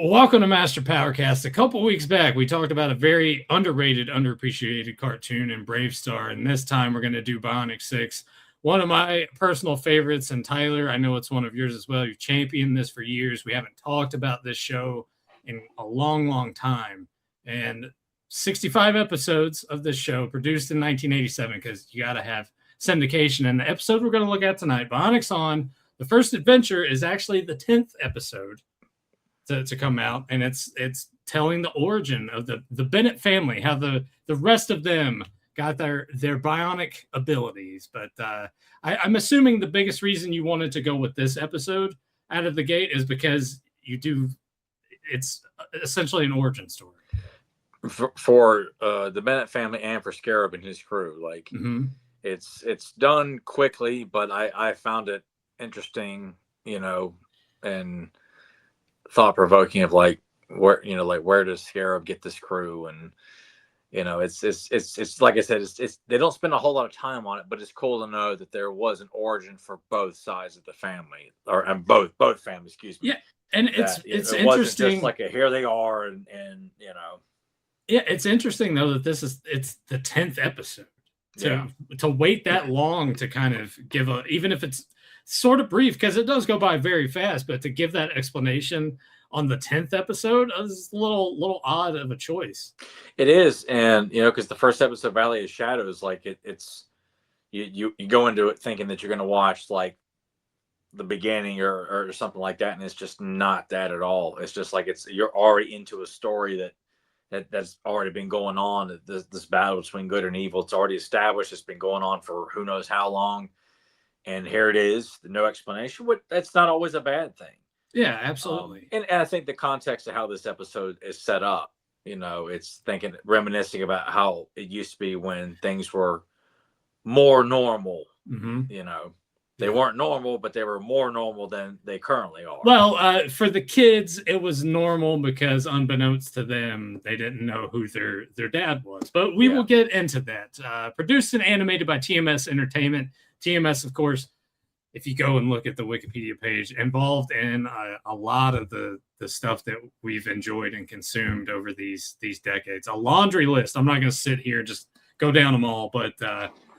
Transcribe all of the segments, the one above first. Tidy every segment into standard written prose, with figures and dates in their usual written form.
Welcome to Master Powercast. A couple weeks back, we talked about a very underrated, underappreciated cartoon in Brave Star, and this time we're going to do Bionic 6, one of my personal favorites. And Tyler, I know it's one of yours as well. You've championed this for years. We haven't talked about this show in a long, long time. And 65 episodes of this show produced in 1987, because you got to have syndication. And the episode we're going to look at tonight, Bionics On, the first adventure, is actually the 10th episode to come out, and it's telling the origin of the Bennett family, how the rest of them got their bionic abilities. But I'm assuming the biggest reason you wanted to go with this episode out of the gate is because it's essentially an origin story for the Bennett family and for Scarab and his crew. Like it's done quickly, but I found it interesting, and thought-provoking of where does Scarab get this crew? And it's like I said, it's they don't spend a whole lot of time on it, but it's cool to know that there was an origin for both sides of the family, and both families, excuse me. Yeah, and it's it interesting, wasn't just like here they are, and yeah, it's interesting though that it's the 10th episode. To wait that long to kind of give even if it's sort of brief, because it does go by very fast, but to give that explanation on the 10th episode is a little odd of a choice. It is. And because the first episode, Valley of Shadows, like it's you go into it thinking that you're going to watch like the beginning or something like that, and it's just not that at all. It's just like you're already into a story that's already been going on. This battle between good and evil, it's already established. It's been going on for who knows how long. And here it is, no explanation. That's not always a bad thing. Yeah, absolutely. And I think the context of how this episode is set up, it's reminiscing about how it used to be when things were more normal. They weren't normal, but they were more normal than they currently are. Well, for the kids, it was normal because unbeknownst to them, they didn't know who their dad was. But we will get into that. Produced and animated by TMS Entertainment. TMS, of course, if you go and look at the Wikipedia page, involved in a lot of the stuff that we've enjoyed and consumed over these decades. A laundry list. I'm not going to sit here and just go down them all, but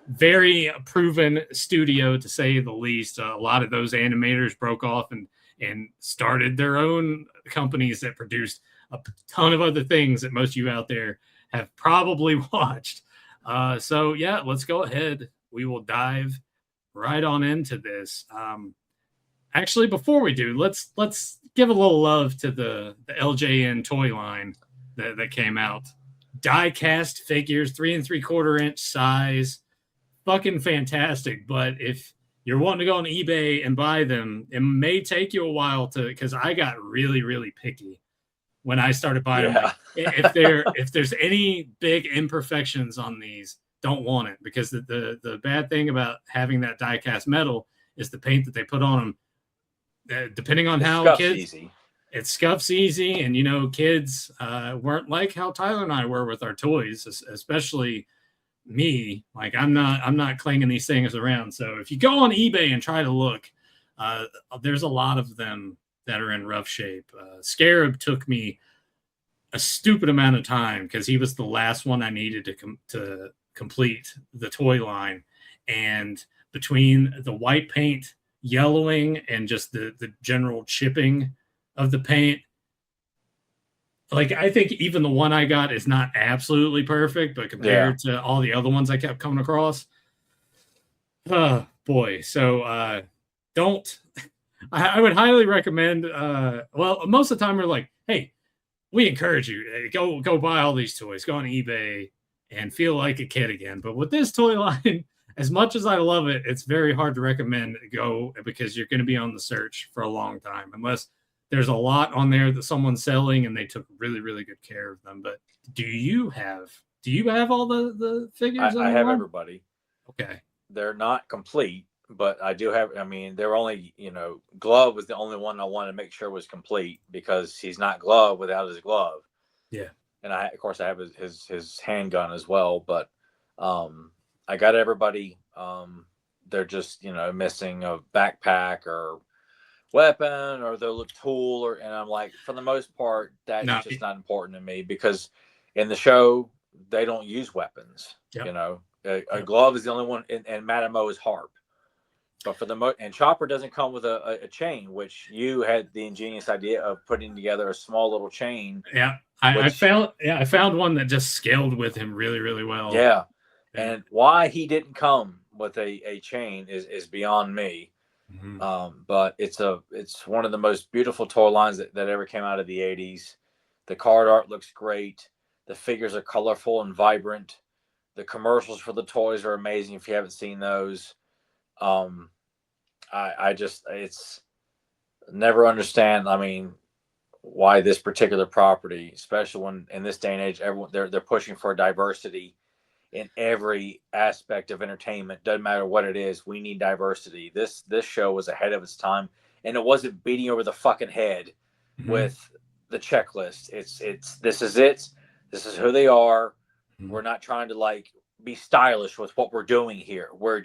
very proven studio, to say the least. A lot of those animators broke off and started their own companies that produced a ton of other things that most of you out there have probably watched. So yeah, let's go ahead. We will dive right on into this. Actually, before we do, let's give a little love to the LJN toy line that came out. Die cast figures, 3 3/4 inch size, fucking fantastic. But if you're wanting to go on eBay and buy them, it may take you a while because I got really, really picky when I started buying them. If there's any big imperfections on these, don't want it, because the bad thing about having that die cast metal is the paint that they put on them. Depending on how kids, it scuffs easy, and kids weren't like how Tyler and I were with our toys, especially me. Like I'm not clanging these things around. So if you go on eBay and try to look, there's a lot of them that are in rough shape. Scarab took me a stupid amount of time because he was the last one I needed to complete the toy line, and between the white paint yellowing and just the general chipping of the paint, like I think even the one I got is not absolutely perfect, but compared to all the other ones I kept coming across, oh boy. So I would highly recommend, well, most of the time we're like, hey, we encourage you, go buy all these toys, go on eBay and feel like a kid again. But with this toy line, as much as I love it, it's very hard to recommend go, because you're going to be on the search for a long time, unless there's a lot on there that someone's selling and they took really, really good care of them. But do you have all the figures? I have everybody. Okay. They're not complete, but I do have, they're only, Glove was the only one I wanted to make sure was complete, because he's not Glove without his glove. Yeah. And of course I have his handgun as well, but I got everybody. They're just, missing a backpack or weapon or their tool, and I'm like, for the most part, that's No. just not important to me, because in the show they don't use weapons. Yep. You know, a glove is the only one, and Madamo is harp. But for the and Chopper doesn't come with a chain, which you had the ingenious idea of putting together a small little chain. Yeah, I found one that just scaled with him really, really well. Yeah, and why he didn't come with a chain is beyond me. Mm-hmm. But it's one of the most beautiful toy lines that ever came out of the 80s. The card art looks great. The figures are colorful and vibrant. The commercials for the toys are amazing if you haven't seen those. I just, it's never understand. I mean, why this particular property, especially when in this day and age, everyone they're pushing for diversity in every aspect of entertainment. Doesn't matter what it is, we need diversity. This show was ahead of its time, and it wasn't beating over the fucking head with the checklist. It's this is it. This is who they are. We're not trying to like be stylish with what we're doing here. We're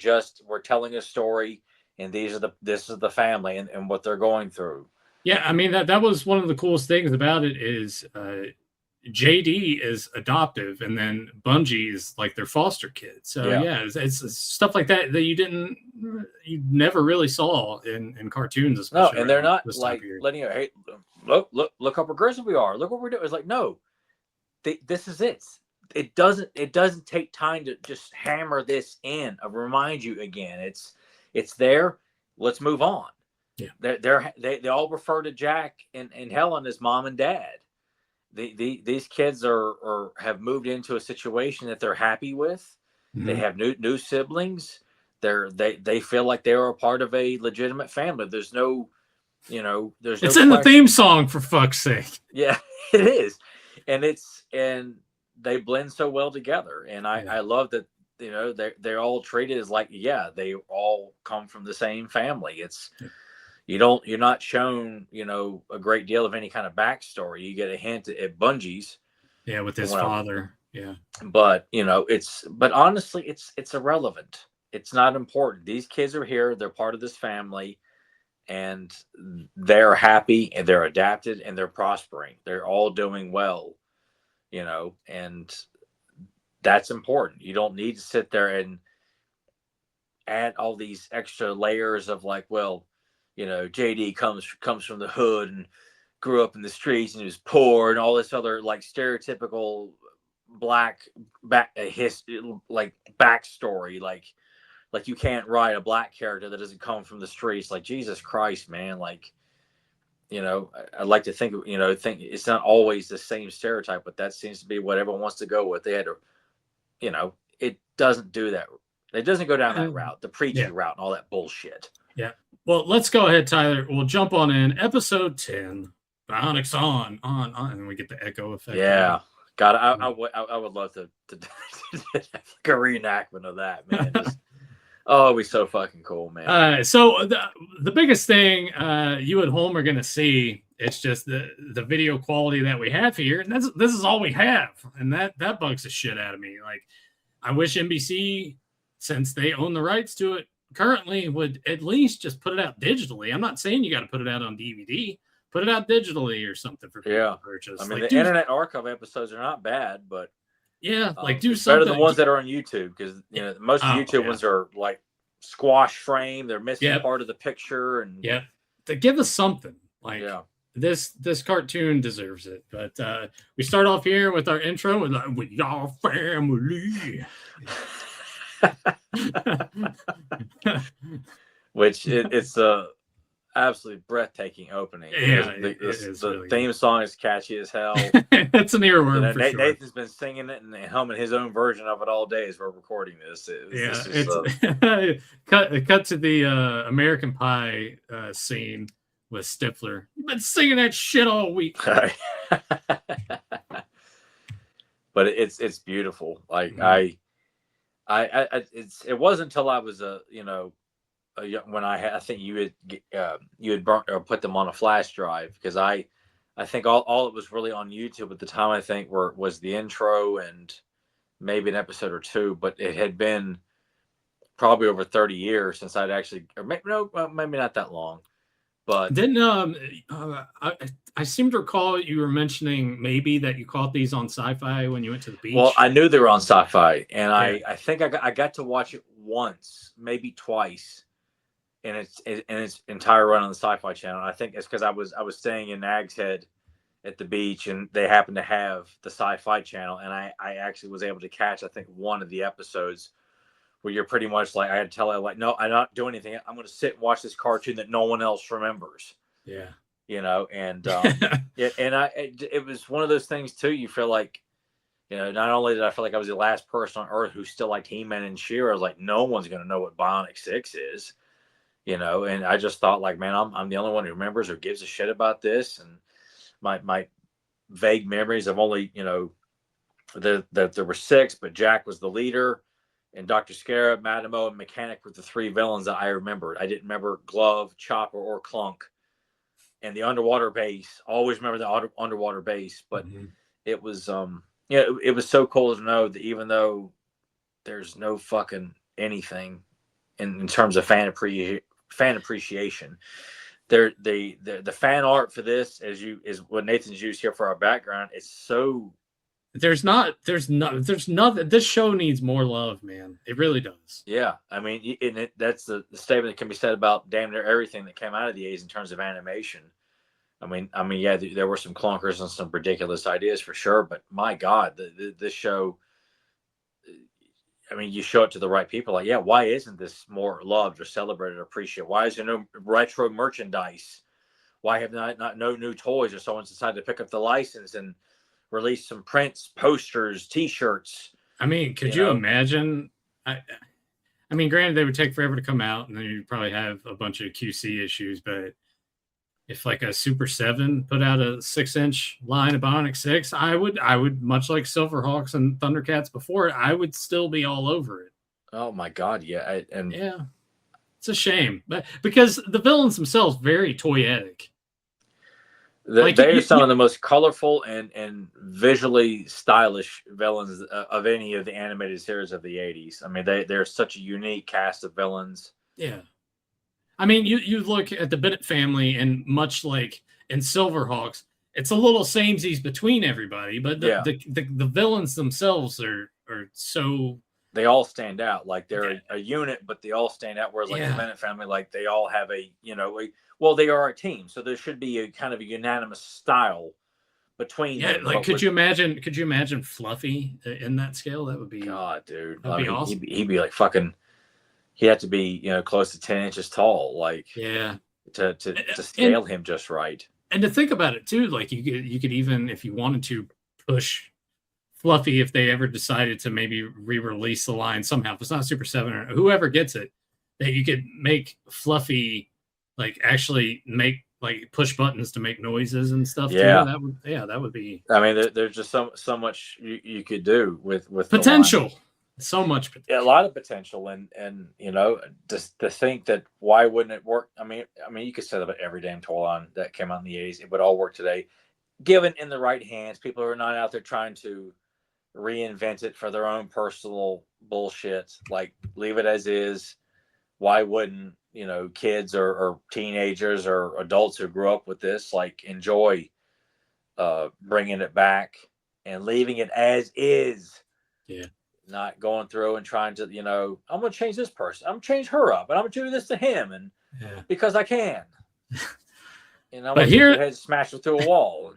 telling a story, and this is the family and what they're going through. Yeah, I mean that was one of the coolest things about it is JD is adoptive, and then Bungie is like their foster kid. So yeah, it's stuff like that you never really saw in cartoons, especially. No, and they're not like letting you, hey, look how progressive we are. Look what we're doing. It's like, no, this is it. It doesn't take time to just hammer this in. I remind you again. It's there. Let's move on. Yeah, they all refer to Jack and Helen as mom and dad. These kids have moved into a situation that they're happy with. Mm-hmm. They have new siblings. They feel like they are a part of a legitimate family. There's no, there's it's in the theme song, for fuck's sake. Yeah, it is, and they blend so well together. And I love that. They're all treated as like, they all come from the same family. It's you're not shown, a great deal of any kind of backstory. You get a hint at Bungie's. Yeah, with his father. Yeah. But, but honestly, it's irrelevant. It's not important. These kids are here. They're part of this family, and they're happy, and they're adapted, and they're prospering. They're all doing well, and that's important. You don't need to sit there and add all these extra layers of like, well, JD comes from the hood and grew up in the streets and he was poor and all this other like stereotypical black backstory. Like you can't write a black character that doesn't come from the streets. Like, Jesus Christ, man. Like, I'd like to think it's not always the same stereotype, but that seems to be what everyone wants to go with. They had to, it doesn't do that. It doesn't go down that route, the preachy route and all that bullshit. Yeah. Well, let's go ahead, Tyler. We'll jump on in. Episode 10, Bionics on, and we get the echo effect. Yeah. God, I would love to like a reenactment of that, man. It'd be so fucking cool, man. So the biggest thing you at home are going to see, it's just the video quality that we have here. And this is all we have. And that bugs the shit out of me. Like, I wish NBC, since they own the rights to it, currently would at least just put it out digitally. I'm not saying you got to put it out on DVD. Put it out digitally or something for people to purchase. I mean, the Internet Archive episodes are not bad, but do something better than the ones that are on YouTube, because most of the YouTube ones are like squash frame. They're missing part of the picture, and to give us something like this cartoon deserves it. But we start off here with our intro with y'all family. Which it's a absolutely breathtaking opening. The theme song is catchy as hell. It's an earworm for sure. Nathan's been singing it and humming his own version of it all day as we're recording this. Cut to the American Pie scene with Stifler. You've been singing that shit all week. But it's beautiful. Like it wasn't until I was when I think you had burnt or put them on a flash drive, because I think all it was really on YouTube at the time, I think, was the intro and maybe an episode or two, but it had been probably over 30 years since I'd actually, or maybe not that long, But Didn't I seem to recall you were mentioning maybe that you caught these on Sci-Fi when you went to the beach. well, I knew they were on Sci-Fi, and Yeah. I think I got to watch it once, maybe twice, in its entire run on the Sci-Fi Channel. I think it's because I was staying in Nag's Head at the beach, and they happened to have the Sci-Fi Channel, and I actually was able to catch, I think, one of the episodes where you're pretty much like, I had to tell her, like, no, I'm not doing anything. I'm going to sit and watch this cartoon that no one else remembers. Yeah. And it was one of those things too. You feel like, not only did I feel like I was the last person on Earth who still liked He-Man and She-Ra, I was like, no one's going to know what Bionic 6 is, and I just thought, like, man, I'm the only one who remembers or gives a shit about this. And my vague memories of only, that there were 6, but Jack was the leader, and Dr. Scarab, Madamo, and Mechanic were the 3 villains that I remembered. I didn't remember Glove, Chopper, or Clunk. And the underwater base, always remember the underwater base. But it was, it was so cool to know that even though there's no fucking anything in terms of fan appreciation, the fan art for this, is what Nathan's used here for our background. It's so. There's nothing. This show needs more love, man. It really does. Yeah, I mean, that's the statement that can be said about damn near everything that came out of the 80s in terms of animation. I mean, yeah, there were some clunkers and some ridiculous ideas for sure, but my God, this show. I mean, you show it to the right people, like, yeah, why isn't this more loved or celebrated or appreciated? Why is there no retro merchandise? Why have not no new toys, or someone's decided to pick up the license and release some prints, posters, T-shirts? I mean, could you imagine? I mean, granted, they would take forever to come out, and then you'd probably have a bunch of QC issues. But if like a Super 7 put out a 6-inch line of Bionic 6, I would much like Silverhawks and Thundercats before it, I would still be all over it. Oh my God, yeah, yeah, it's a shame, but because the villains themselves very toyetic. They're some of the most colorful and visually stylish villains of any of the animated series of the 80s. I mean, they're such a unique cast of villains. Yeah. I mean, you look at the Bennett family, and much like in Silverhawks, it's a little samesies between everybody, but the villains themselves are so. They all stand out. Like, they're a unit, but they all stand out. Whereas, like, the Bennett family, like, they all have well, they are a team, so there should be a kind of a unanimous style between them. Like, could you imagine Fluffy in that scale? That would be, God, dude. That'd be awesome. He'd be like fucking. He had to be, close to 10 inches tall, like, to scale him just right. And to think about it too, like, you could even, if you wanted to, push Fluffy, if they ever decided to maybe re-release the line somehow, if it's not Super 7 or whoever gets it, that you could make Fluffy, like, actually make, like, push buttons to make noises and stuff. Yeah, too. That would be. I mean, there's just so much you could do with potential. So much potential. Yeah, a lot of potential, and just to think that, why wouldn't it work? I mean, you could set up every damn toy line that came out in the 80s. It would all work today, given in the right hands. People are not out there trying to reinvent it for their own personal bullshit. Like, leave it as is. Why wouldn't kids or teenagers or adults who grew up with this, like, enjoy bringing it back and leaving it as is? Yeah. Not going through and trying to, I'm going to change this person. I'm going to change her up, and I'm going to do this to him, and because I can. But here, head smashed through a wall.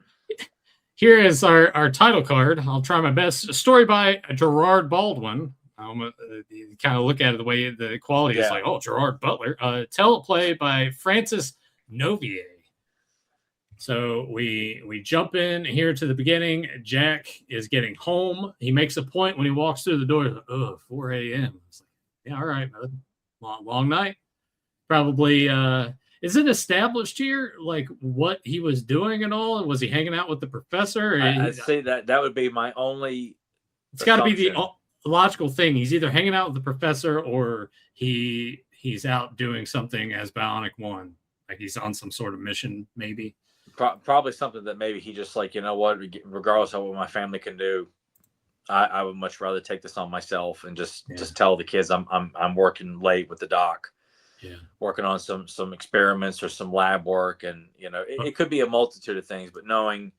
Here is our title card. I'll try my best. A story by Gerard Baldwin. You kind of look at it, the way the quality is like, oh, Gerard Butler. Teleplay by Francis Novier. So we jump in here to the beginning. Jack is getting home. He makes a point when he walks through the door. Oh, 4 a.m. It's like, yeah, all right, man. Long night. Probably. Is it established here, like, what he was doing and all? And was he hanging out with the professor? I'd say that would be my only. It's got to be the logical thing. He's either hanging out with the professor, or he's out doing something as Bionic 1. Like, he's on some sort of mission, maybe. Probably something that maybe he just, like, what, regardless of what my family can do, I would much rather take this on myself and just tell the kids I'm working late with the doc. working on some experiments or some lab work, and it could be a multitude of things. But knowing,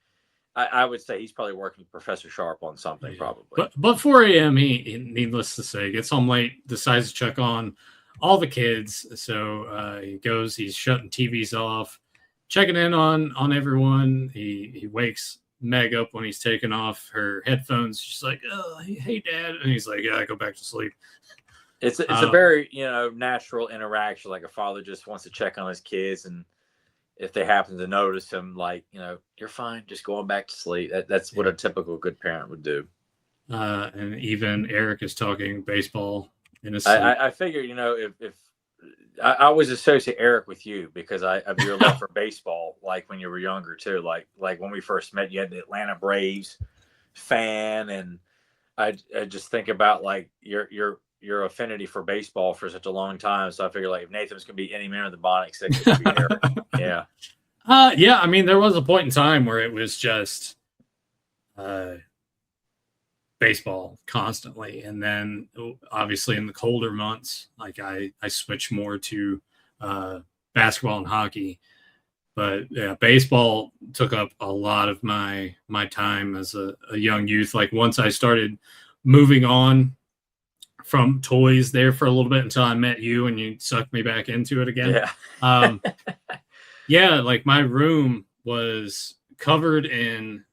I would say he's probably working with Professor Sharp on something, probably. But 4 a.m. he needless to say gets home late, decides to check on all the kids. So he goes, he's shutting TVs off, checking in on everyone. He wakes Meg up when he's taking off her headphones. She's like, "Oh, hey, Dad," and he's like, "Yeah, go back to sleep." It's a very natural interaction. Like a father just wants to check on his kids, and if they happen to notice him, like, you're fine, just going back to sleep. That's what a typical good parent would do. And even Eric is talking baseball in his sleep. I figure, if I always associate Eric with you because of your love for baseball, like when you were younger too. Like when we first met, you had the Atlanta Braves fan, and I just think about like your affinity for baseball for such a long time. So I figure like if Nathan's gonna be any member of the Bionics, it could be Eric. Yeah. Yeah. I mean, there was a point in time where it was just baseball constantly, and then obviously in the colder months, like I switched more to basketball and hockey. But yeah, baseball took up a lot of my time as a young youth. Like once I started moving on from toys there for a little bit until I met you and you sucked me back into it again. Yeah. Yeah, like my room was covered in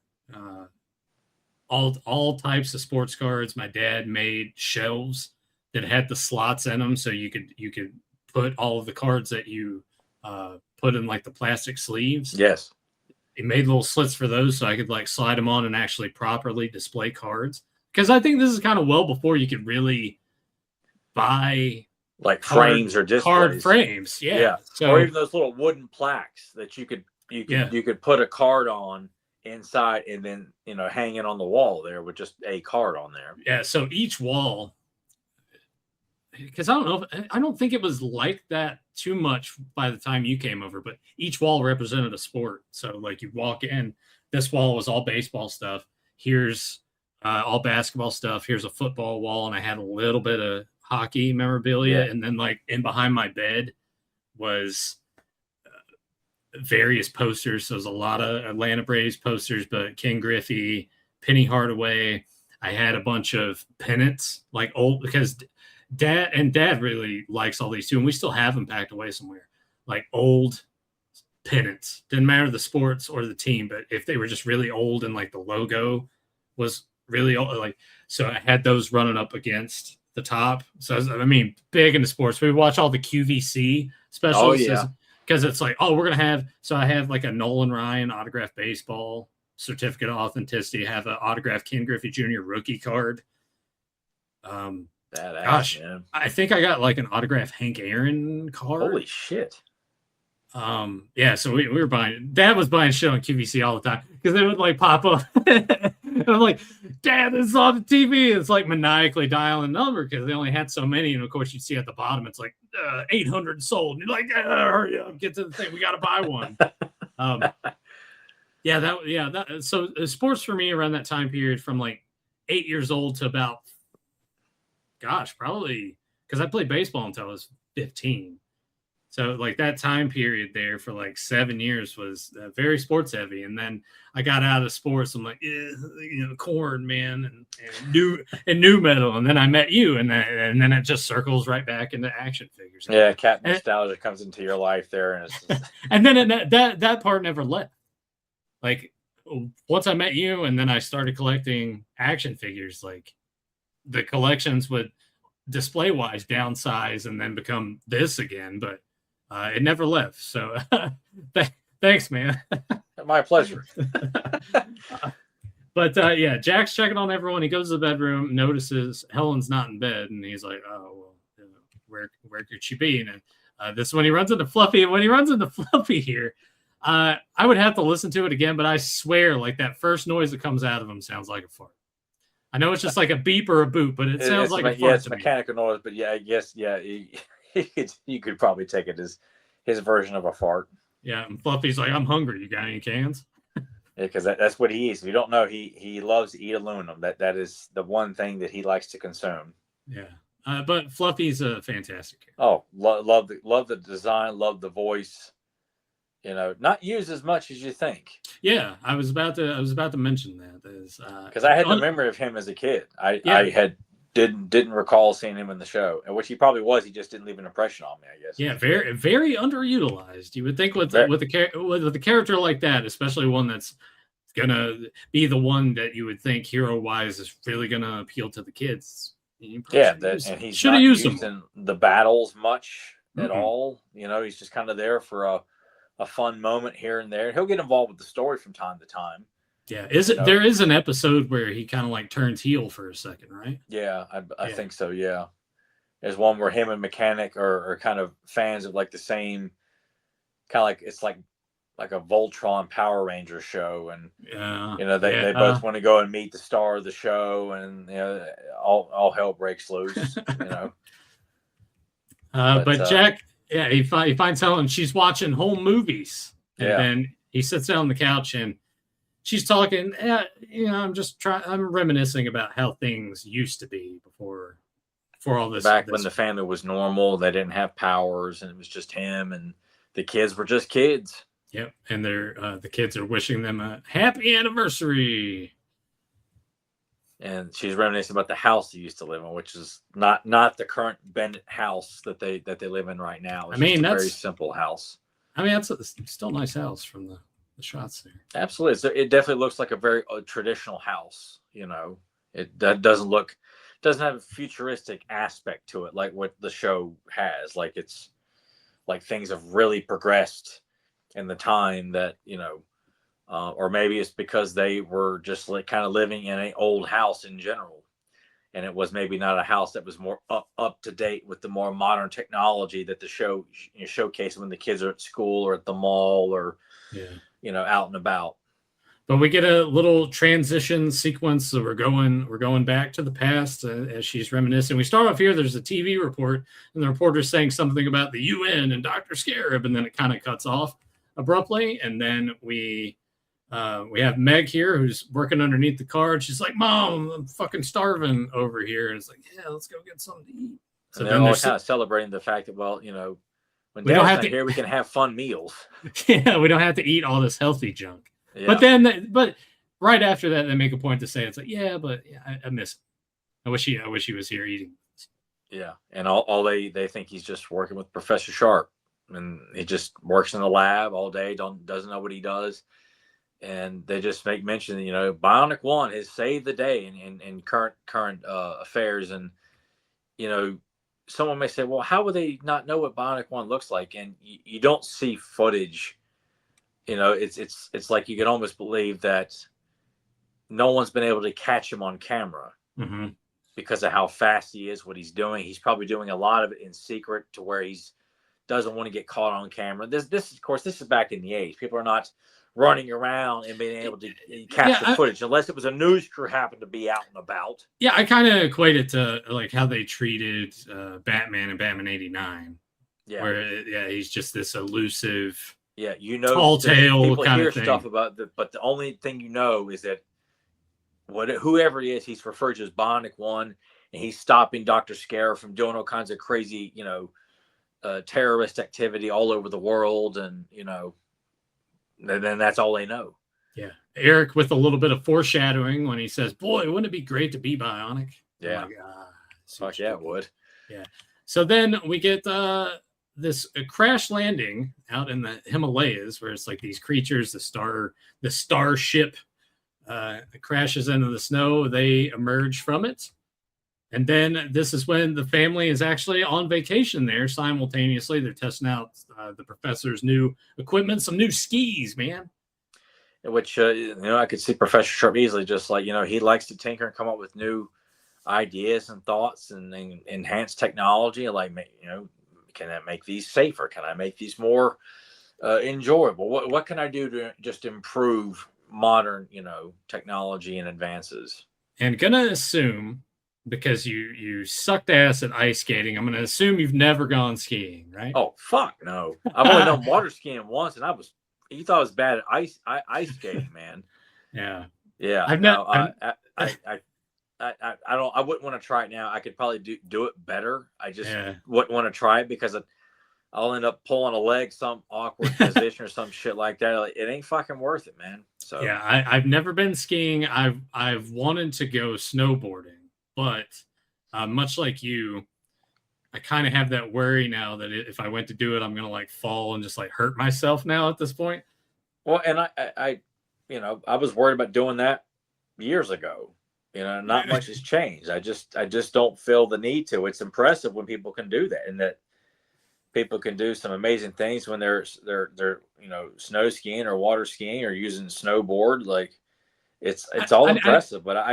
all types of sports cards. My dad made shelves that had the slots in them, so you could put all of the cards that you put in like the plastic sleeves. Yes. He made little slits for those, so I could like slide them on and actually properly display cards. Because I think this is kind of well before you could really buy like frames or displays. Card frames, yeah. So, or even those little wooden plaques that you could put a card on inside and then hang it on the wall there with just a card on there. Yeah, so each wall, because I don't think it was like that too much by the time you came over, but each wall represented a sport. So like you walk in, this wall was all baseball stuff. Here's all basketball stuff. Here's a football wall, and I had a little bit of hockey memorabilia. Yeah. And then like in behind my bed was various posters. So there's a lot of Atlanta Braves posters, but Ken Griffey, Penny Hardaway. I had a bunch of pennants, like old, because dad really likes all these too, and we still have them packed away somewhere, like old pennants. Didn't matter the sports or the team, but if they were just really old and like the logo was really old, like, so I had those running up against the top. So I mean, big into sports. We watch all the QVC specials. Oh yeah. Because it's like, oh, we're gonna have. So I have like a Nolan Ryan autographed baseball certificate of authenticity. I have an autographed Ken Griffey Jr. rookie card. Gosh, man. I think I got like an autographed Hank Aaron card. Holy shit. Yeah, so we were buying. Dad was buying shit on QVC all the time because they would like pop up. And I'm like, Dad, this is on the TV. It's like maniacally dialing the number because they only had so many. And of course, you see at the bottom, it's like 800 sold. And you're like, hurry up, get to the thing. We got to buy one. So sports for me around that time period from like 8 years old to about, probably because I played baseball until I was 15. So like that time period there for like 7 years was very sports heavy. And then I got out of sports. I'm like, corn, man, and new metal. And then I met you, and then it just circles right back into action figures. Yeah, cat nostalgia comes into your life there, and it's just... and then that part never left. Like once I met you, and then I started collecting action figures. Like the collections would display wise downsize and then become this again, but it never left. So thanks, man. My pleasure. But yeah, Jack's checking on everyone. He goes to the bedroom, notices Helen's not in bed, and he's like, "Oh, well, where could she be?" And this is when he runs into Fluffy. And when he runs into Fluffy here, I would have to listen to it again, but I swear, like that first noise that comes out of him sounds like a fart. I know it's just like a beep or a boop, but it sounds like a fart. Yeah, it's mechanical noise, but yeah, I guess, yeah, you could probably take it as his version of a fart. Yeah, and Fluffy's like, "I'm hungry. You got any cans?" Yeah, because that's what he eats. If you don't know, he loves to eat aluminum. That is the one thing that he likes to consume. Yeah. But Fluffy's a fantastic character. Oh, love the design, love the voice. Not used as much as you think. Yeah, I was about to mention that because I had no memory of him as a kid. I didn't recall seeing him in the show, and which he probably was. He just didn't leave an impression on me, I guess. Yeah, very underutilized. You would think with a character like that, especially one that's gonna be the one that you would think hero wise is really gonna appeal to the kids. And he's not used in the battles much at all. He's just kind of there for a fun moment here and there. He'll get involved with the story from time to time. Yeah, there is an episode where he kind of like turns heel for a second, right? Yeah, I think so. Yeah, there's one where him and Mechanic are kind of fans of like the same kind of like it's like a Voltron Power Ranger show, and they both want to go and meet the star of the show, and all hell breaks loose. But Jack, he finds Helen. She's watching home movies, and then he sits down on the couch and she's talking. I'm reminiscing about how things used to be before all this. Back when the family was normal, they didn't have powers, and it was just him, and the kids were just kids. Yep, and the kids are wishing them a happy anniversary. And she's reminiscing about the house they used to live in, which is not the current Bennett house that they live in right now. It's just a very simple house. I mean, that's still a nice house from the shots there. Absolutely, it definitely looks like a very traditional house. It doesn't have a futuristic aspect to it like what the show has. Like it's like things have really progressed in the time that or maybe it's because they were just like kind of living in an old house in general, and it was maybe not a house that was more up to date with the more modern technology that the show showcased when the kids are at school or at the mall or out and about. But we get a little transition sequence, so we're going back to the past as she's reminiscing. We start off here. There's a TV report, and the reporter's saying something about the UN and Dr. Scarab, and then it kind of cuts off abruptly, and then we have Meg here who's working underneath the car, and she's like, "Mom, I'm fucking starving over here," and it's like, "Yeah, let's go get something to eat." So and they're all kind of celebrating the fact that, well, when Dad's not here, we can have fun meals. Yeah, we don't have to eat all this healthy junk. Yeah. But right after that, they make a point to say it's like, I miss him. I wish he was here eating. Yeah, and all they think he's just working with Professor Sharp, and he just works in the lab all day, doesn't know what he does, and they just make mention, Bionic 1 has saved the day in current affairs, and someone may say, well, how would they not know what Bionic 1 looks like? And you don't see footage. It's like you can almost believe that no one's been able to catch him on camera because of how fast he is, what he's doing. He's probably doing a lot of it in secret to where he doesn't want to get caught on camera. This is back in the 80s. People are not running around and being able to capture footage unless it was a news crew happened to be out and about. Yeah, I kind of equate it to like how they treated Batman in Batman 89. Yeah. Where he's just this elusive tall tale kind of thing. Stuff about but the only thing is that whoever he is, he's referred to as Bionic 1, and he's stopping Dr. Scare from doing all kinds of crazy, terrorist activity all over the world, and then that's all they know. Yeah, Eric with a little bit of foreshadowing when he says, "Boy, wouldn't it be great to be Bionic?" Yeah, fuck yeah, it would. Yeah. So then we get this crash landing out in the Himalayas, where it's like these creatures, the starship crashes into the snow. They emerge from it, and then this is when the family is actually on vacation there. Simultaneously, they're testing out the professor's new equipment, some new skis, man. Which I could see Professor Sharp easily just like he likes to tinker and come up with new ideas and thoughts and enhance technology. Like can I make these safer? Can I make these more enjoyable? What can I do to just improve modern, technology and advances? And gonna assume, because you sucked ass at ice skating, I'm gonna assume you've never gone skiing, right? Oh fuck no! I've only done water skiing once, and you thought I was bad at ice skating, man. Yeah. Yeah. I wouldn't want to try it now. I could probably do it better. I just Yeah. wouldn't want to try it because I'll end up pulling a leg, some awkward position or some shit like that. Like, it ain't fucking worth it, man. So Yeah, I've never been skiing. I've wanted to go snowboarding, but much like you, I kind of have that worry now that if I went to do it, I'm gonna like fall and just like hurt myself now at this point. well, and I I was worried about doing that years ago. Not much has changed. I just don't feel the need to. It's impressive when people can do that, and that people can do some amazing things when they're snow skiing or water skiing or using snowboard. Like it's all impressive. But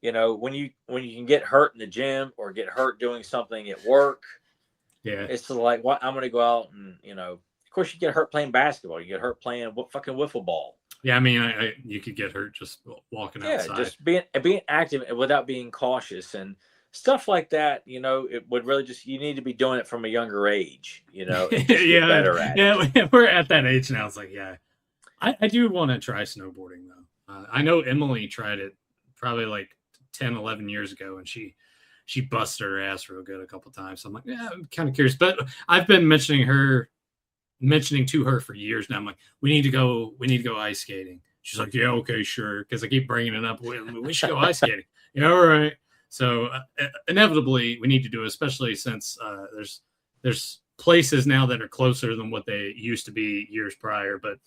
when you can get hurt in the gym or get hurt doing something at work, Yeah, it's like, what, I'm gonna go out and of course you get hurt playing basketball, you get hurt playing fucking wiffle ball. yeah. I mean, you could get hurt just walking Yeah, outside. just being active without being cautious and stuff like that. It would really just, you need to be doing it from a younger age. And just get better at it. Yeah, we're at that age now. It's like, yeah, I do want to try snowboarding though. I know Emily tried it probably like 10, 11 years ago, and she busted her ass real good a couple times. So I'm like, yeah, I'm kind of curious, but I've been mentioning to her for years now. I'm like, we need to go ice skating. She's like, yeah, okay, sure. Because I keep bringing it up. We should go ice skating. Yeah, all right. So inevitably, we need to do it, especially since there's places now that are closer than what they used to be years prior. But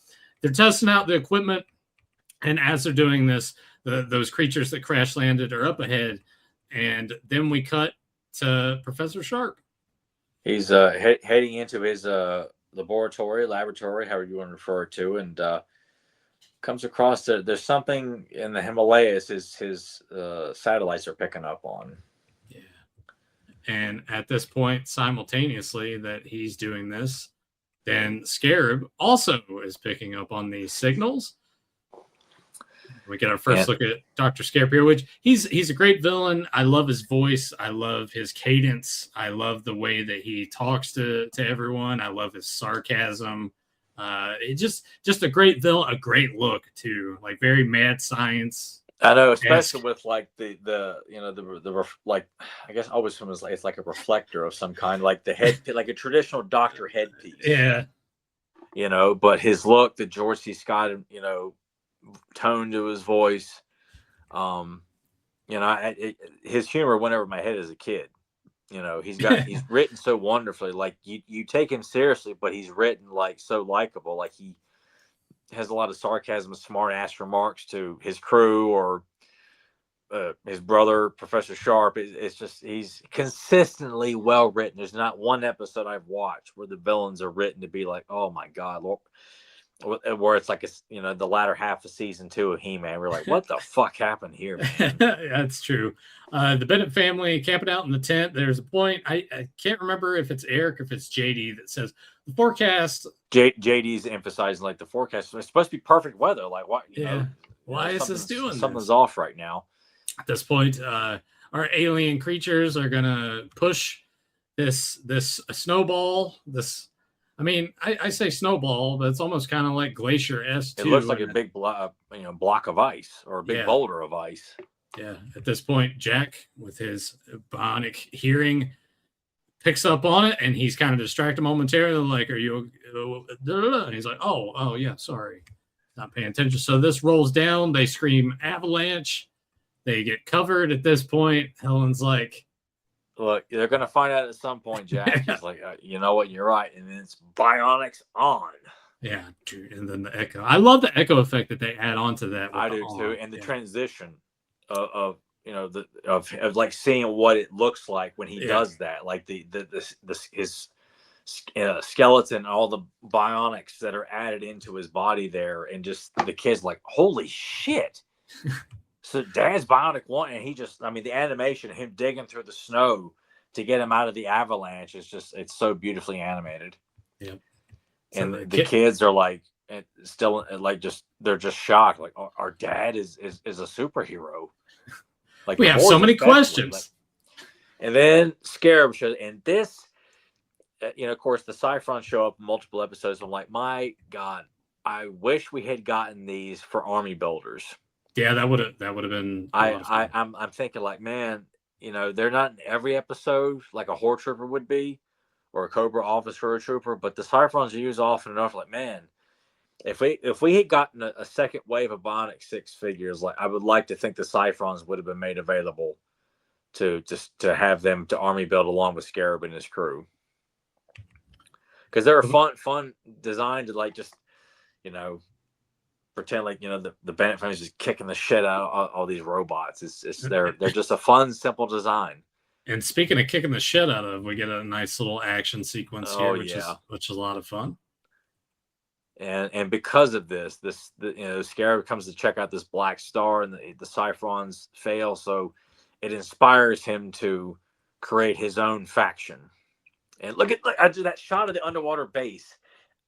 they're testing out the equipment, and as they're doing this, those creatures that crash landed are up ahead, and then we cut to Professor Sharp. He's heading into his laboratory, however you want to refer to, and comes across that there's something in the Himalayas his satellites are picking up on. Yeah. And at this point, simultaneously that he's doing this, then Scarab also is picking up on these signals. We get our first look at Dr. Scarab here, which he's a great villain. I love his voice. I love his cadence. I love the way that he talks to everyone. I love his sarcasm. It's just a great villain, a great look too, like very mad science. I know, especially with like the like, I guess always from his, like, it's like a reflector of some kind, like the head, like a traditional doctor headpiece. Yeah. But his look, the George C. Scott, tone to his voice, his humor went over my head as a kid. He's written so wonderfully. Like you take him seriously, but he's written like so likable. Like he has a lot of sarcasm, smart ass remarks to his crew or his brother, Professor Sharp. It's just, he's consistently well written. There's not one episode I've watched where the villains are written to be like, oh my God, Lord. Where it's like the latter half of season 2 of He-Man. We're like, what the fuck happened here, man? That's true. The Bennett family camping out in the tent. There's a point. I can't remember if it's Eric or if it's JD that says the forecast. JD's emphasizing like the forecast. It's supposed to be perfect weather. Like what? Why is this doing? Something's off right now. At this point, our alien creatures are gonna push this snowball. I mean, I say snowball, but it's almost kind of like glacier-esque. It looks like a big block of ice or a big boulder of ice. Yeah. At this point, Jack, with his bionic hearing, picks up on it, and he's kind of distracted momentarily. Like, are you? And he's like, oh, yeah, sorry, not paying attention. So this rolls down. They scream avalanche. They get covered. At this point, Helen's like, look, they're going to find out at some point, Jack. He's like, you know what? You're right. And then it's Bionics on. Yeah. And then the echo. I love the echo effect that they add on to that. I do too. And the transition of like seeing what it looks like when he does that. Like his skeleton, all the bionics that are added into his body there. And just the kid's like, holy shit. So Dad's Bionic one, and the animation of him digging through the snow to get him out of the avalanche is it's so beautifully animated. Yep. And so the kids are like, still like, they're just shocked. Like, our dad is a superhero. Like, we have so many questions. And then Scarab shows, and this, of course, the Cyphron show up in multiple episodes. I'm like, my God, I wish we had gotten these for army builders. Yeah, that would have been a lot of fun. I'm thinking like, man, they're not in every episode like a Horde Trooper would be, or a Cobra Officer or Trooper, but the Cypherons are used often enough. Like, man, if we had gotten a second wave of Bionic six figures, like I would like to think the Cypherons would have been made available to have them to army build along with Scarab and his crew, because they're a fun design to like just pretend like the Bennett family is just kicking the shit out of all these robots. They're just a fun, simple design. And speaking of kicking the shit out of, we get a nice little action sequence here, which is a lot of fun. And because of this, Scarab comes to check out this Black Star, and the Cypherons fail, so it inspires him to create his own faction. And look at that shot of the underwater base.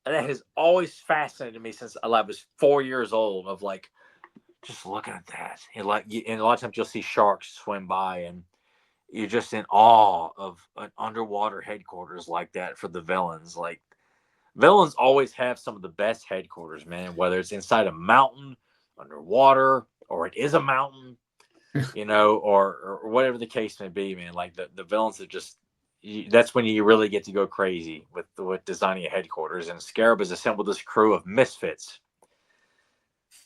And that has always fascinated me since I was 4 years old. Of like, just looking at that, and a lot of times you'll see sharks swim by, and you're just in awe of an underwater headquarters like that for the villains. Like, villains always have some of the best headquarters, man. Whether it's inside a mountain, underwater, or it is a mountain, or whatever the case may be, man. Like the villains are just. That's when you really get to go crazy with designing a headquarters. And Scarab has assembled this crew of misfits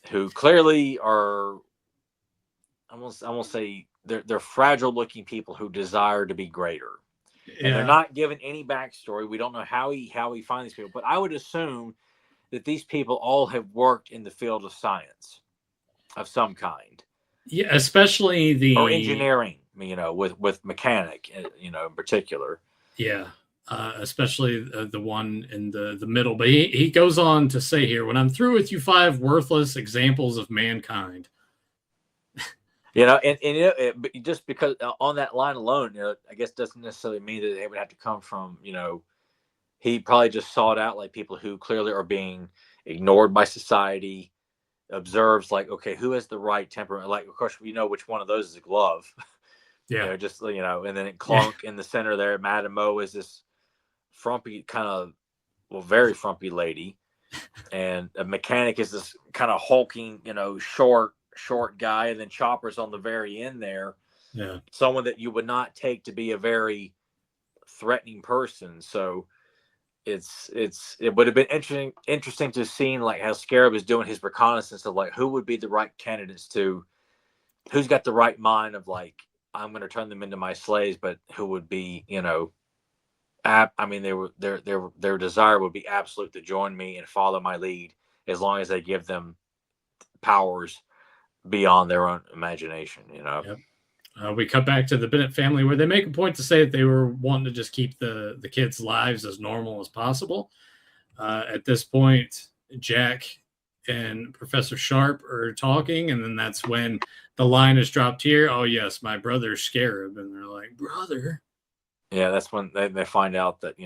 who clearly are, I won't say they're fragile looking people who desire to be greater. Yeah. And they're not given any backstory. We don't know how he finds these people, but I would assume that these people all have worked in the field of science of some kind. Yeah, especially or engineering, with mechanic, in particular. Yeah, especially the one in the middle. But he goes on to say here, when I'm through with you 5 worthless examples of mankind. And just because on that line alone, I guess doesn't necessarily mean that they would have to come from, he probably just sought out like people who clearly are being ignored by society. Observes like, okay, who has the right temperament? Like, of course, we know which one of those is a Glove. Yeah, and then Clunk in the center there. Madame Mo is this frumpy very frumpy lady, and a Mechanic is this kind of hulking, short guy, and then Chopper's on the very end there. Yeah, someone that you would not take to be a very threatening person. So it would have been interesting to see like how Scarab is doing his reconnaissance of like who would be the right candidates who's got the right mind of like, I'm going to turn them into my slaves, but who would be, their desire would be absolute to join me and follow my lead, as long as they give them powers beyond their own imagination. Yep. We cut back to the Bennett family, where they make a point to say that they were wanting to just keep the kids' lives as normal as possible. At this point, Jack and Professor Sharp are talking, and then that's when the line is dropped here. Oh, yes, my brother's Scarab. And they're like, brother. Yeah, that's when they find out that,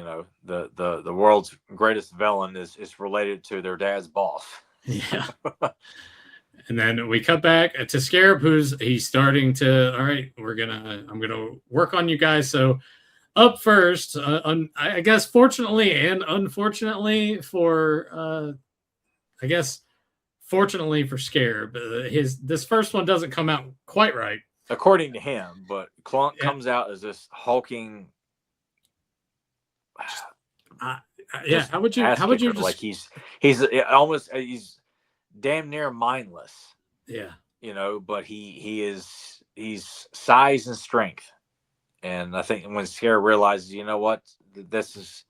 the world's greatest villain is related to their dad's boss. Yeah. And then we cut back to Scarab, he's starting to, all right, I'm going to work on you guys. So up first, I guess, fortunately and unfortunately for Scarab, this first one doesn't come out quite right. According to him, but Clunk comes out as this hulking. How would you like he's damn near mindless. Yeah. But he's size and strength. And I think when Scarab realizes, what, this is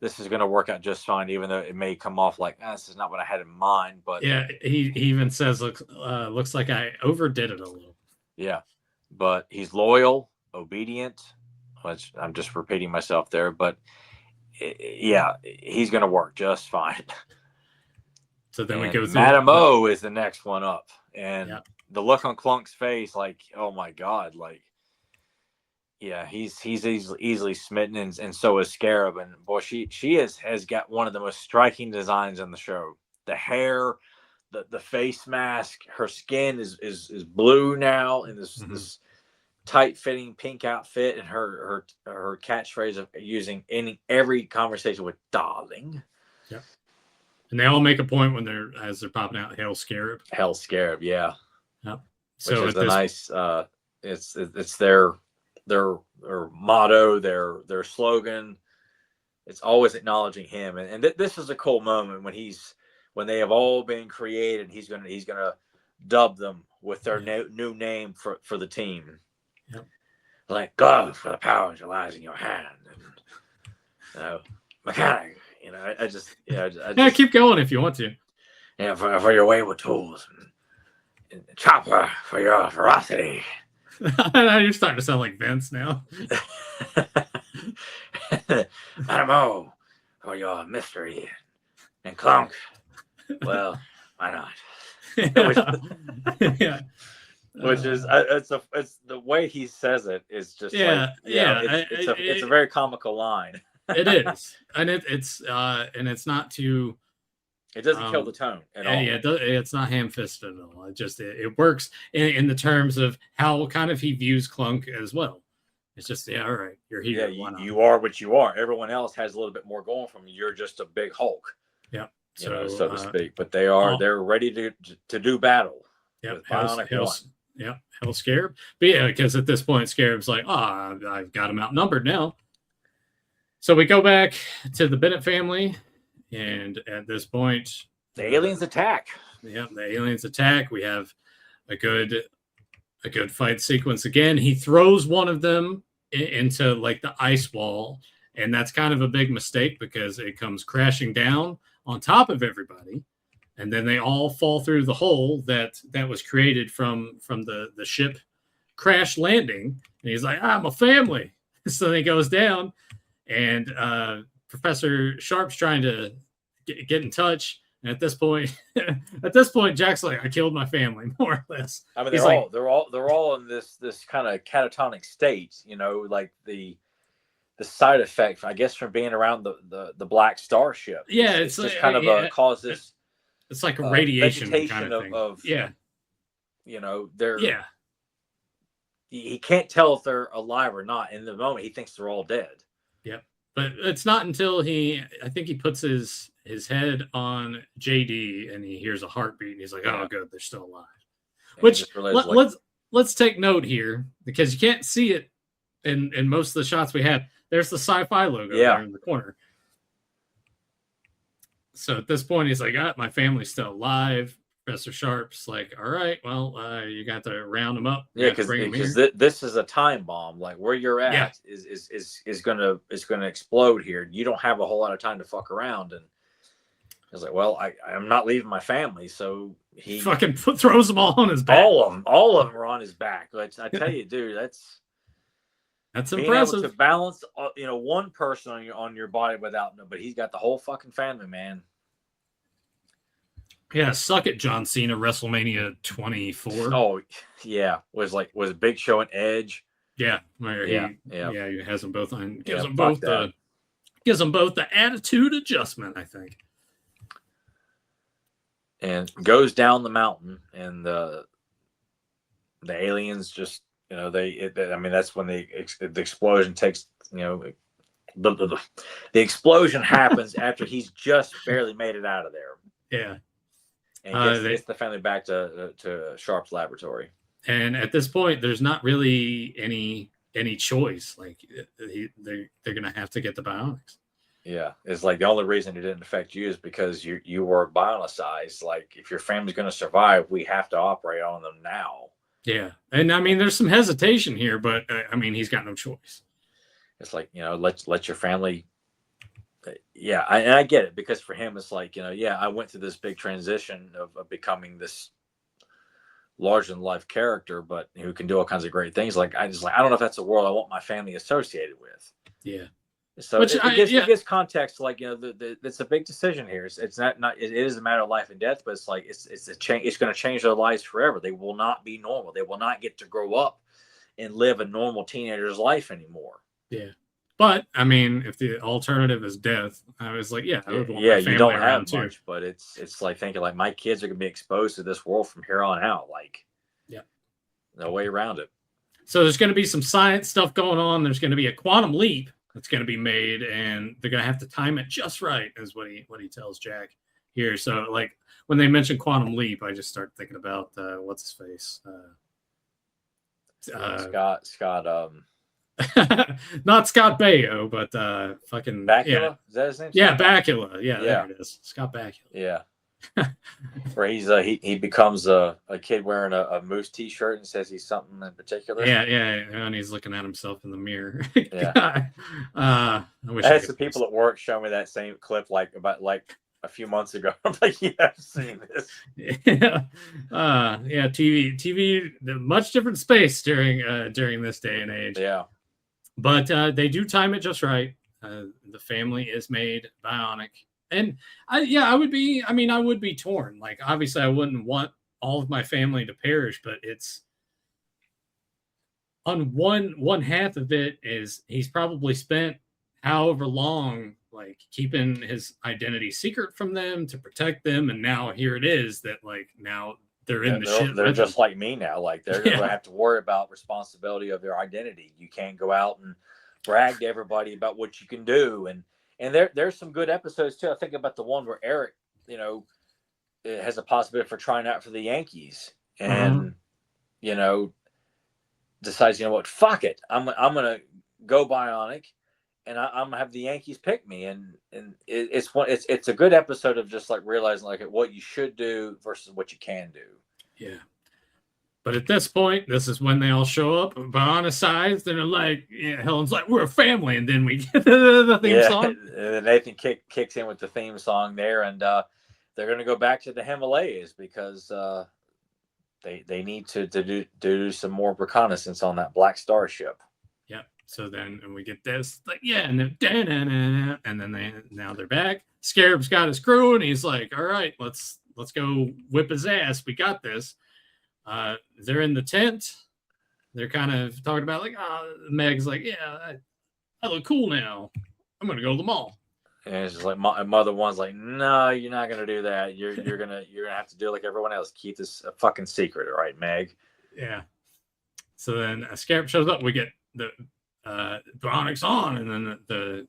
going to work out just fine, even though it may come off like, this is not what I had in mind. But yeah, he even says, looks like I overdid it a little. Yeah, but he's loyal, obedient, which I'm just repeating myself there, but yeah, he's going to work just fine. So then we go through. Madame O is the next one up, and the look on Clunk's face, like, oh my God, like, yeah, he's easily smitten, and so is Scarab, and boy, she has got one of the most striking designs on the show. The hair, the face mask, her skin is blue now in this tight fitting pink outfit, and her catchphrase of using in every conversation with darling. And they all make a point when as they're popping out, Hail Scarab. Hail Scarab, yeah. Yep. Which So is a nice. It's their motto, their slogan. It's always acknowledging him, and this is a cool moment when they have all been created. He's gonna dub them with their new name for the team. Yep. Like, go for the power that lies in your hand, and mechanic. I just keep going if you want to. Yeah, for your wayward tools, and chopper for your ferocity. You're starting to sound like Vince now. Madam O for your mystery, and Clunk. Well, why not? Yeah. Which is it's the way he says it is just it's a very comical line. It is, and it's not too. It doesn't kill the tone at all. Yeah, it's not ham-fisted at all. It works in the terms of how kind of he views Clunk as well. It's just all right, you're here. Yeah, you are what you are. Everyone else has a little bit more going from you. You're just a big Hulk. Yeah, so to speak. But they're ready to do battle. Yeah, with Bionic One. Yeah, Hell Scarab. But yeah, because at this point, Scarab's like, I've got him outnumbered now. So we go back to the Bennett family, and at this point, the aliens attack. Yeah, the aliens attack. We have a good fight sequence again. He throws one of them into like the ice wall, and that's kind of a big mistake because it comes crashing down on top of everybody. And then they all fall through the hole that was created from the ship crash landing. And he's like, I'm a family. So then he goes down, and Professor Sharp's trying to get in touch. And at this point, Jack's like, I killed my family, more or less. I mean, they're all in this kind of catatonic state, like the side effect, I guess, from being around the Black Star ship. Yeah, it's just kind of causes. It's like a radiation kind of thing. They're he can't tell if they're alive or not. In the moment, he thinks they're all dead. Yep. But it's not until I think he puts his head on JD and he hears a heartbeat and he's like, oh, good, they're still alive. And which let's take note here, because you can't see it in most of the shots we have. There's the sci-fi logo there in the corner. So at this point, he's like, my family's still alive. Professor Sharp's like, all right, well, you got to round them up. Yeah, because this is a time bomb. Like where you're at is gonna explode here. You don't have a whole lot of time to fuck around. And I was like, well, I'm not leaving my family, so he fucking throws them all on his back. All of them are on his back. Which I tell you, dude, that's impressive. Able to balance, one person on your body without but he's got the whole fucking family, man. Yeah, suck it, John Cena, WrestleMania 24. Oh, yeah. Was Big Show and Edge. Yeah. He has them both on. Gives them both the attitude adjustment, I think. And goes down the mountain, and the aliens just, that's when the explosion takes, the explosion happens after he's just barely made it out of there. Yeah. And gets the family back to Sharp's laboratory. And at this point, there's not really any choice. Like they're gonna have to get the Bionics. Yeah, it's like the only reason it didn't affect you is because you were bionicized. Like if your family's gonna survive, we have to operate on them now. Yeah, and I mean, there's some hesitation here, but I mean, he's got no choice. It's like let your family. Yeah, I get it, because for him it's like, I went through this big transition of becoming this larger than life character, but who can do all kinds of great things. Like I don't know if that's a world I want my family associated with. Yeah. So it gives context. Like it's a big decision here. It's not it is a matter of life and death, but it's like it's a change. It's going to change their lives forever. They will not be normal. They will not get to grow up and live a normal teenager's life anymore. Yeah. But I mean, if the alternative is death, I was like, I would want my family you don't have too. much, but it's like thinking like my kids are gonna be exposed to this world from here on out. Like, no way around it. So there's going to be some science stuff going on. There's going to be a quantum leap that's going to be made, and they're going to have to time it just right, is what he tells Jack here. So like when they mention Quantum Leap, I just start thinking about what's his face. Scott. Not Scott Baio, but fucking Bakula? Yeah. Is that his name? Yeah, Bakula. Yeah, there it is. Scott Bakula. Yeah. Where he's he becomes a kid wearing a Moose T-shirt and says he's something in particular. Yeah, and he's looking at himself in the mirror. Yeah. I wish I had some people at work show me that same clip about a few months ago. I'm like, yeah, I've seen this. Yeah, TV, much different space during this day and age. Yeah, but they do time it just right. The family is made bionic, and I would be torn. Like, obviously, I wouldn't want all of my family to perish, but it's on one half of it is he's probably spent however long like keeping his identity secret from them to protect them, and now here it is that like now they're in the shit. They're just like me now. Like they're going to have to worry about responsibility of their identity. You can't go out and brag to everybody about what you can do, and there's some good episodes too. I think about the one where Eric, has a possibility for trying out for the Yankees, and decides, what, fuck it, I'm gonna go bionic, and I'm gonna have the Yankees pick me, and it's a good episode of just like realizing like what you should do versus what you can do. Yeah. But at this point, this is when they all show up, bionicized, and they're like, Helen's like, we're a family, and then we get the theme song. And Nathan kicks in with the theme song there, and they're going to go back to the Himalayas because they need to do some more reconnaissance on that Black Star ship. Yep. So then we get this, like, and then now they're back. Scarab's got his crew, and he's like, all right, let's go whip his ass. We got this. They're in the tent. They're kind of talking about like, Meg's like, yeah, I look cool now. I'm gonna go to the mall. And it's just like mother one's like, no, you're not gonna do that. You're gonna have to do like everyone else. Keep this a fucking secret, all right, Meg? Yeah. So then Scarab shows up. We get the Bionics on, and then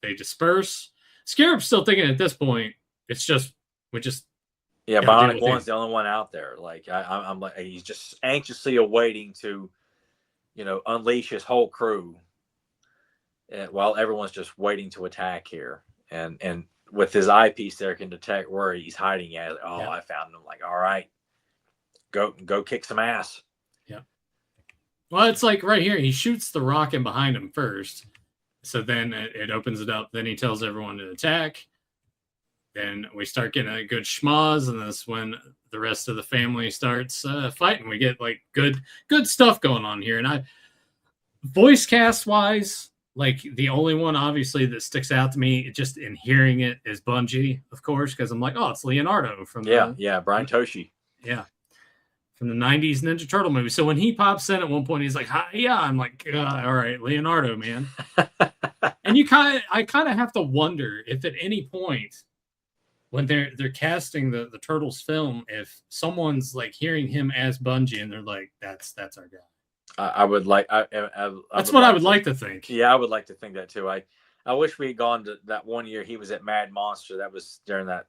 they disperse. Scarab's still thinking at this point, it's just Bionic One's the only one out there. Like I'm like, he's just anxiously awaiting to, unleash his whole crew, while everyone's just waiting to attack here. And with his eyepiece there, can detect where he's hiding at. I found him. Like, all right, go kick some ass. Yeah. Well, it's like right here. He shoots the rocket behind him first, so then it opens it up. Then he tells everyone to attack. Then we start getting a good schmoz, and that's when the rest of the family starts fighting. We get like good stuff going on here. And voice cast wise, like the only one obviously that sticks out to me just in hearing it is Bungie, of course, because I'm like, oh, it's Leonardo from Brian Toshi. Yeah. From the 90s Ninja Turtle movie. So when he pops in at one point, he's like, hi, yeah, I'm like, all right, Leonardo, man. And I kind of have to wonder if at any point when they're casting the Turtles film, if someone's like hearing him as Bungie and they're like, that's our guy. I would like. That's what I would like to think. Yeah, I would like to think that too. I wish we had gone to that one year he was at Mad Monster. That was during that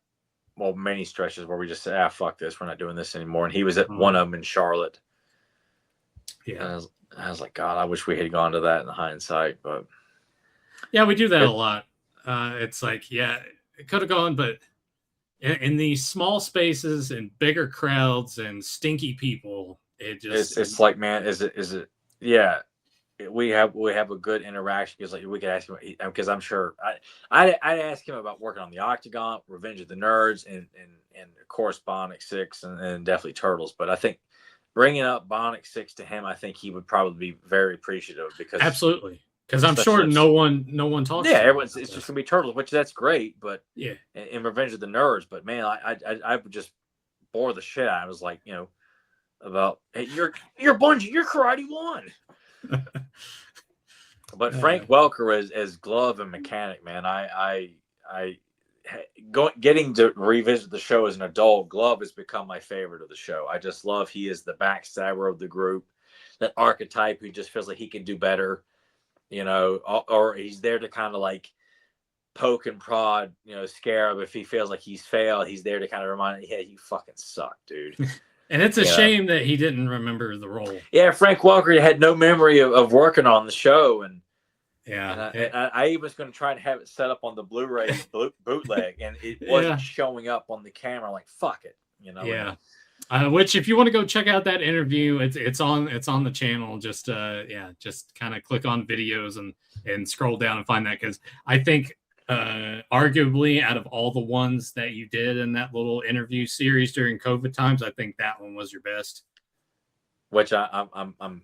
many stretches where we just said, fuck this, we're not doing this anymore. And he was at one of them in Charlotte. Yeah, and I was like, God, I wish we had gone to that in hindsight. But yeah, we do that a lot. It's like, yeah, it could have gone, but in these small spaces and bigger crowds and stinky people, it's like, man, is it? Yeah, we have a good interaction because like we could ask him, because I'm sure I'd ask him about working on the Octagon, Revenge of the Nerds, and of course Bionic 6 and definitely Turtles. But I think bringing up Bionic 6 to him, I think he would probably be very appreciative because absolutely. Because I'm sure no one talks. Yeah, everyone's it's just gonna be Turtles, which that's great. But yeah, in Revenge of the Nerds, but man, I would just bore the shit out. I was like, about, hey, you're Bungie, you're Karate One. But Frank Welker as Glove and Mechanic, man, getting to revisit the show as an adult, Glove has become my favorite of the show. I just love he is the backstabber of the group, that archetype who just feels like he can do better. Or he's there to kind of like poke and prod, Scarab if he feels like he's failed. He's there to kind of remind him, yeah, you fucking suck, dude. And it's a shame that he didn't remember the role. Yeah, Frank Welker had no memory of working on the show, and I was going to try to have it set up on the Blu-ray bootleg, and it wasn't showing up on the camera. I'm like, fuck it, Yeah. Which, if you want to go check out that interview, it's on the channel. Just just kind of click on videos and scroll down and find that, because I think arguably out of all the ones that you did in that little interview series during COVID times, I think that one was your best. Which I'm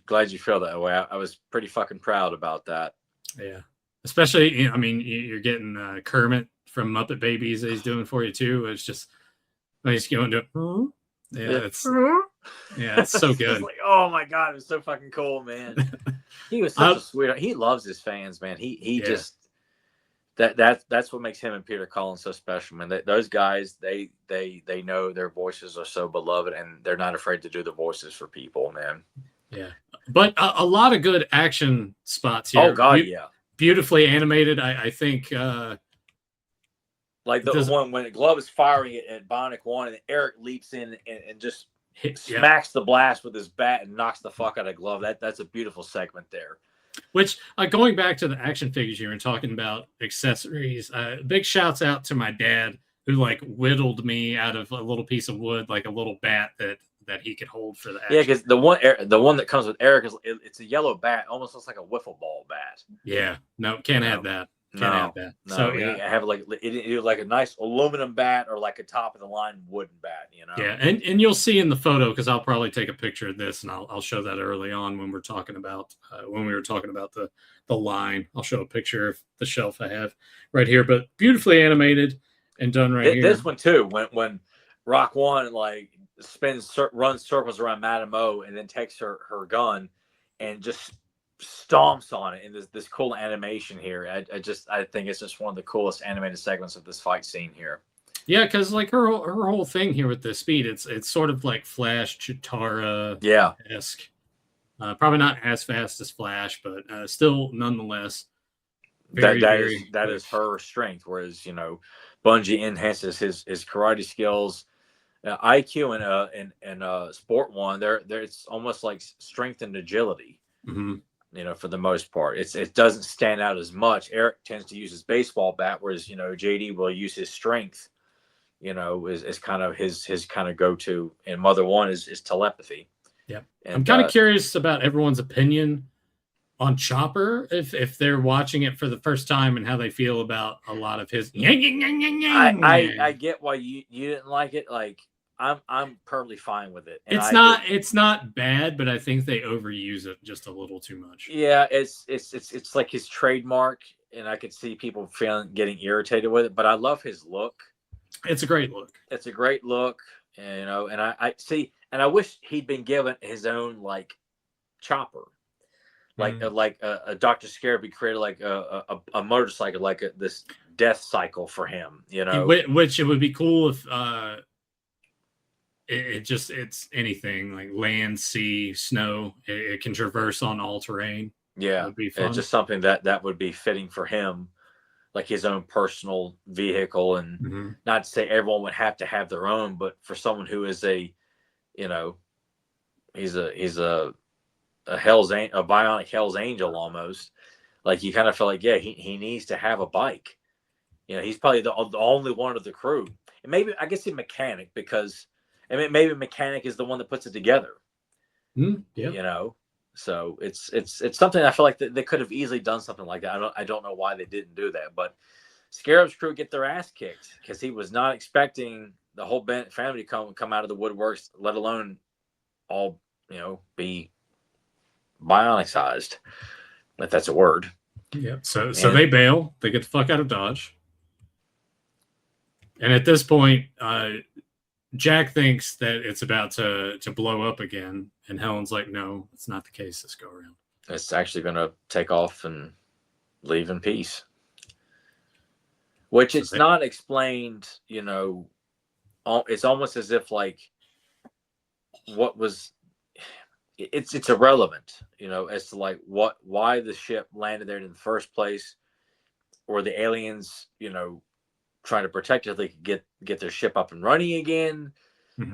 glad you feel that way. I was pretty fucking proud about that. Yeah, especially, I mean, you're getting Kermit from Muppet Babies that he's doing for you too. It's just he's going to it's so good. Like, oh my god, it was so fucking cool, man. He was such a sweetheart. He loves his fans, man. He just that's what makes him and Peter Collins so special, man. Those guys, they know their voices are so beloved, and they're not afraid to do the voices for people, man. Yeah, but a lot of good action spots here. Oh god, yeah, beautifully animated. I think like the one when Glove is firing at Bionic 1, and Eric leaps in and just smacks the blast with his bat and knocks the fuck out of Glove. That's a beautiful segment there. Which, going back to the action figures you were talking about, accessories, big shouts out to my dad, who like whittled me out of a little piece of wood, like a little bat that he could hold for the action. Yeah, because the one that comes with Eric it's a yellow bat, almost looks like a wiffle ball bat. Yeah, no, can't have that. Can't have that. No, so I have like a nice aluminum bat or like a top of the line wooden bat, Yeah, and you'll see in the photo, because I'll probably take a picture of this and I'll show that early on when we're talking about when we were talking about the line. I'll show a picture of the shelf I have right here, but beautifully animated and done right here. This one too, when Rock One like runs circles around Madame O and then takes her gun and just stomps on it in this cool animation here. I think it's just one of the coolest animated segments of this fight scene here. Yeah, because like her whole thing here with the speed, it's sort of like Flash, Chitara esque. Probably not as fast as Flash, but still nonetheless. That is her strength. Whereas Bungie enhances his karate skills, IQ and Sport One. There it's almost like strength and agility. Mm-hmm. For the most part, it doesn't stand out as much. Eric tends to use his baseball bat, whereas JD will use his strength. Is kind of his kind of go-to. And Mother One is telepathy. Yeah, I'm kind of curious about everyone's opinion on Chopper if they're watching it for the first time and how they feel about a lot of his. I get why you didn't like it. Like I'm perfectly fine with it. And it's not bad, but I think they overuse it just a little too much. Yeah, it's like his trademark, and I could see people getting irritated with it. But I love his look. It's a great look. It's a great look, and I see, and I wish he'd been given his own like Chopper, like a Dr. Scarab created like a motorcycle, like this death cycle for him. Which it would be cool if. It's anything like land, sea, snow. It can traverse on all terrain. Yeah, would be fun. It's just something that would be fitting for him, like his own personal vehicle. And not to say everyone would have to have their own, but for someone who is he's a bionic Hell's Angel almost. Like you kind of feel like he needs to have a bike. He's probably the only one of the crew, and maybe I guess a mechanic because. I mean, maybe mechanic is the one that puts it together. Yeah. So it's something I feel like they could have easily done something like that. I don't know why they didn't do that, but Scarab's crew get their ass kicked because he was not expecting the whole Bennett family to come out of the woodworks, let alone all be Bionic-sized, if that's a word. Yeah. So they bail. They get the fuck out of Dodge, and at this point, Jack thinks that it's about to blow up again, and Helen's like, no, it's not the case this go around. It's actually going to take off and leave in peace. Which it's not explained, it's almost as if like it's irrelevant, as to like why the ship landed there in the first place. or the aliens, trying to protect it, they could get their ship up and running again.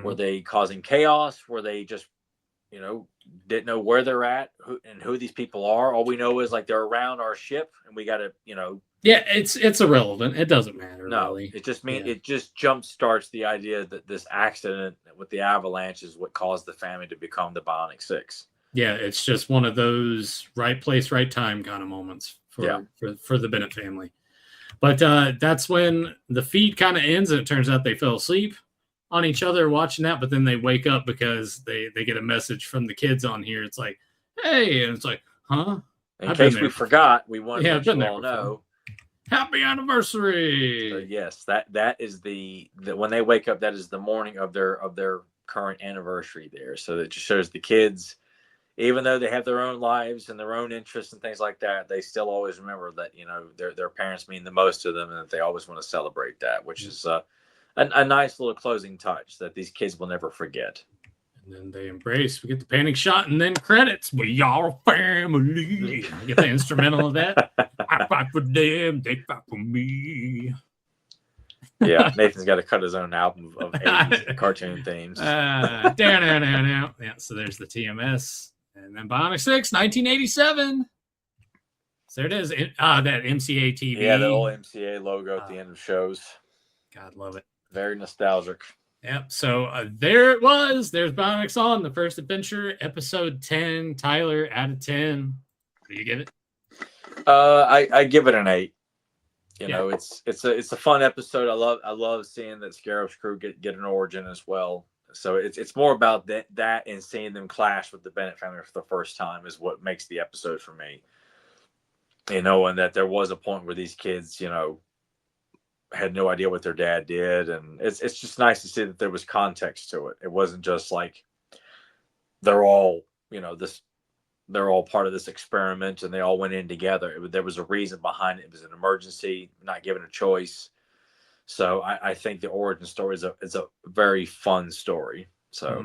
Were they causing chaos? Were they just, didn't know where they're at and who these people are? All we know is like they're around our ship, and we got to, Yeah, it's irrelevant. It doesn't matter. No, really. It just it just jump starts the idea that this accident with the avalanche is what caused the family to become the Bionic Six. Yeah, it's just one of those right place, right time kind of moments for the Bennett family. But that's when the feed kind of ends, and it turns out they fell asleep on each other watching that, but then they wake up because they get a message from the kids on here. It's like, hey, and it's like, huh? In case we forgot, we wanted to let you all know. Happy anniversary! So yes, that is the when they wake up, that is the morning of their current anniversary there. So that just shows the kids, even though they have their own lives and their own interests and things like that, they still always remember that their parents mean the most to them, and that they always want to celebrate that, which is a nice little closing touch that these kids will never forget. And then they embrace. We get the panic shot, and then credits. We are family. Get the instrumental of that. I fight for them, they fight for me. Yeah, Nathan's got to cut his own album of 80s cartoon themes. Down. Yeah, so there's the TMS. And then Bionic 6, 1987. So there it is. That MCA TV. Yeah, the old MCA logo at the end of shows. God, love it. Very nostalgic. Yep. So there it was. There's Bionics on the first adventure, episode 10. Tyler, out of 10. What do you give it? I give it an 8. It's a fun episode. I love seeing that Scarab's crew get an origin as well. So it's more about that and seeing them clash with the Bennett family for the first time is what makes the episode for me. And that there was a point where these kids, had no idea what their dad did, and it's just nice to see that there was context to it. It wasn't just like they're all they're all part of this experiment and they all went in together. There was a reason behind it. It was an emergency, not given a choice. So I think the origin story is a very fun story. So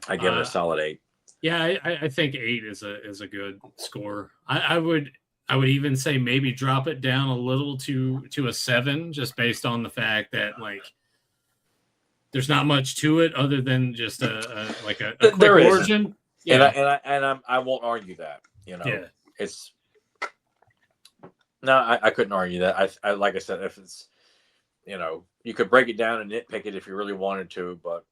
I give it a solid 8. Yeah, I think 8 is a good score. I would even say maybe drop it down a little to a 7, just based on the fact that there's not much to it other than just a quick origin. Yeah, and I won't argue that. It's no, I couldn't argue that. I like I said, if it's you could break it down and nitpick it if you really wanted to, but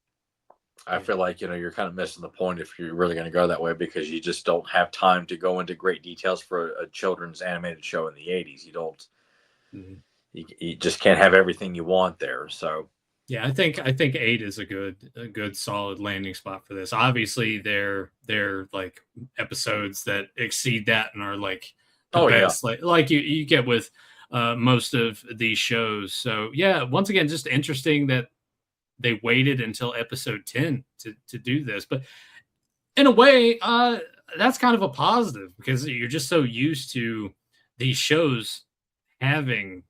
I feel like you're kind of missing the point if you're really going to go that way, because you just don't have time to go into great details for a children's animated show in the 80s. You don't. You just can't have everything you want there. So yeah, I think 8 is a good solid landing spot for this. Obviously, they're like episodes that exceed that and are like the best, like you get with most of these shows. So yeah, once again, just interesting that they waited until episode 10 to do this. But in a way, that's kind of a positive, because you're just so used to these shows having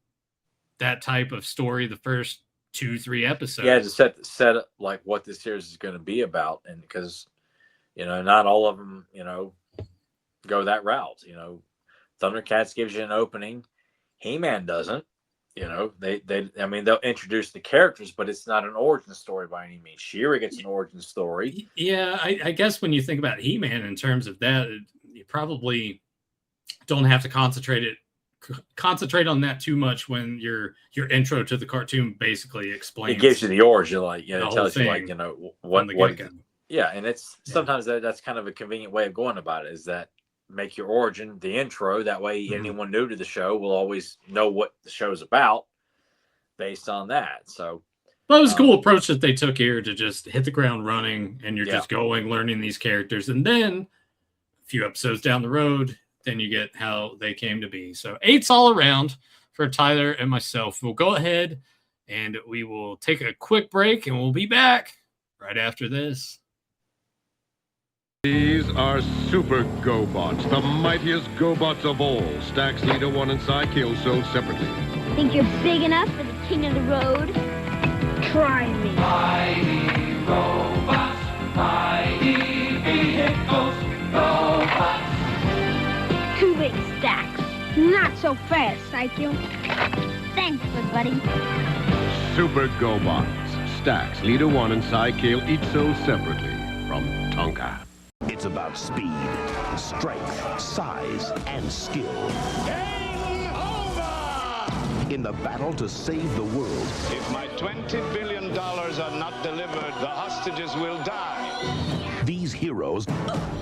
that type of story the first 2-3 episodes. Yeah, to set up like what this series is going to be about. And because, not all of them, go that route. Thundercats gives you an opening. He-Man doesn't. They'll introduce the characters, but it's not an origin story by any means. She-Ra gets an origin story. Yeah, I guess when you think about He-Man in terms of that, you probably don't have to concentrate on that too much when your intro to the cartoon basically explains. It gives you the origin, it tells you what. Yeah, and it's sometimes that's kind of a convenient way of going about it, is that make your origin the intro. That way anyone new to the show will always know what the show's about based on that. So that was a cool approach that they took here, to just hit the ground running, and you're just going, learning these characters, and then a few episodes down the road, then you get how they came to be. So 8's all around for Tyler and myself. We'll go ahead and we will take a quick break, and we'll be back right after this. These are Super GoBots, the mightiest GoBots of all. Stax, Leader, One, and Psycho sold separately. Think you're big enough for the king of the road? Try me. Mighty robots, mighty vehicles, robots. Too big, Stax. Not so fast, Psycho. Thanks, good buddy. Super GoBots. Stax, Leader 1 and Psykill each sold separately from Tonka. It's about speed, strength, size, and skill. Game over! In the battle to save the world, If my $20 billion are not delivered, the hostages will die. these heroes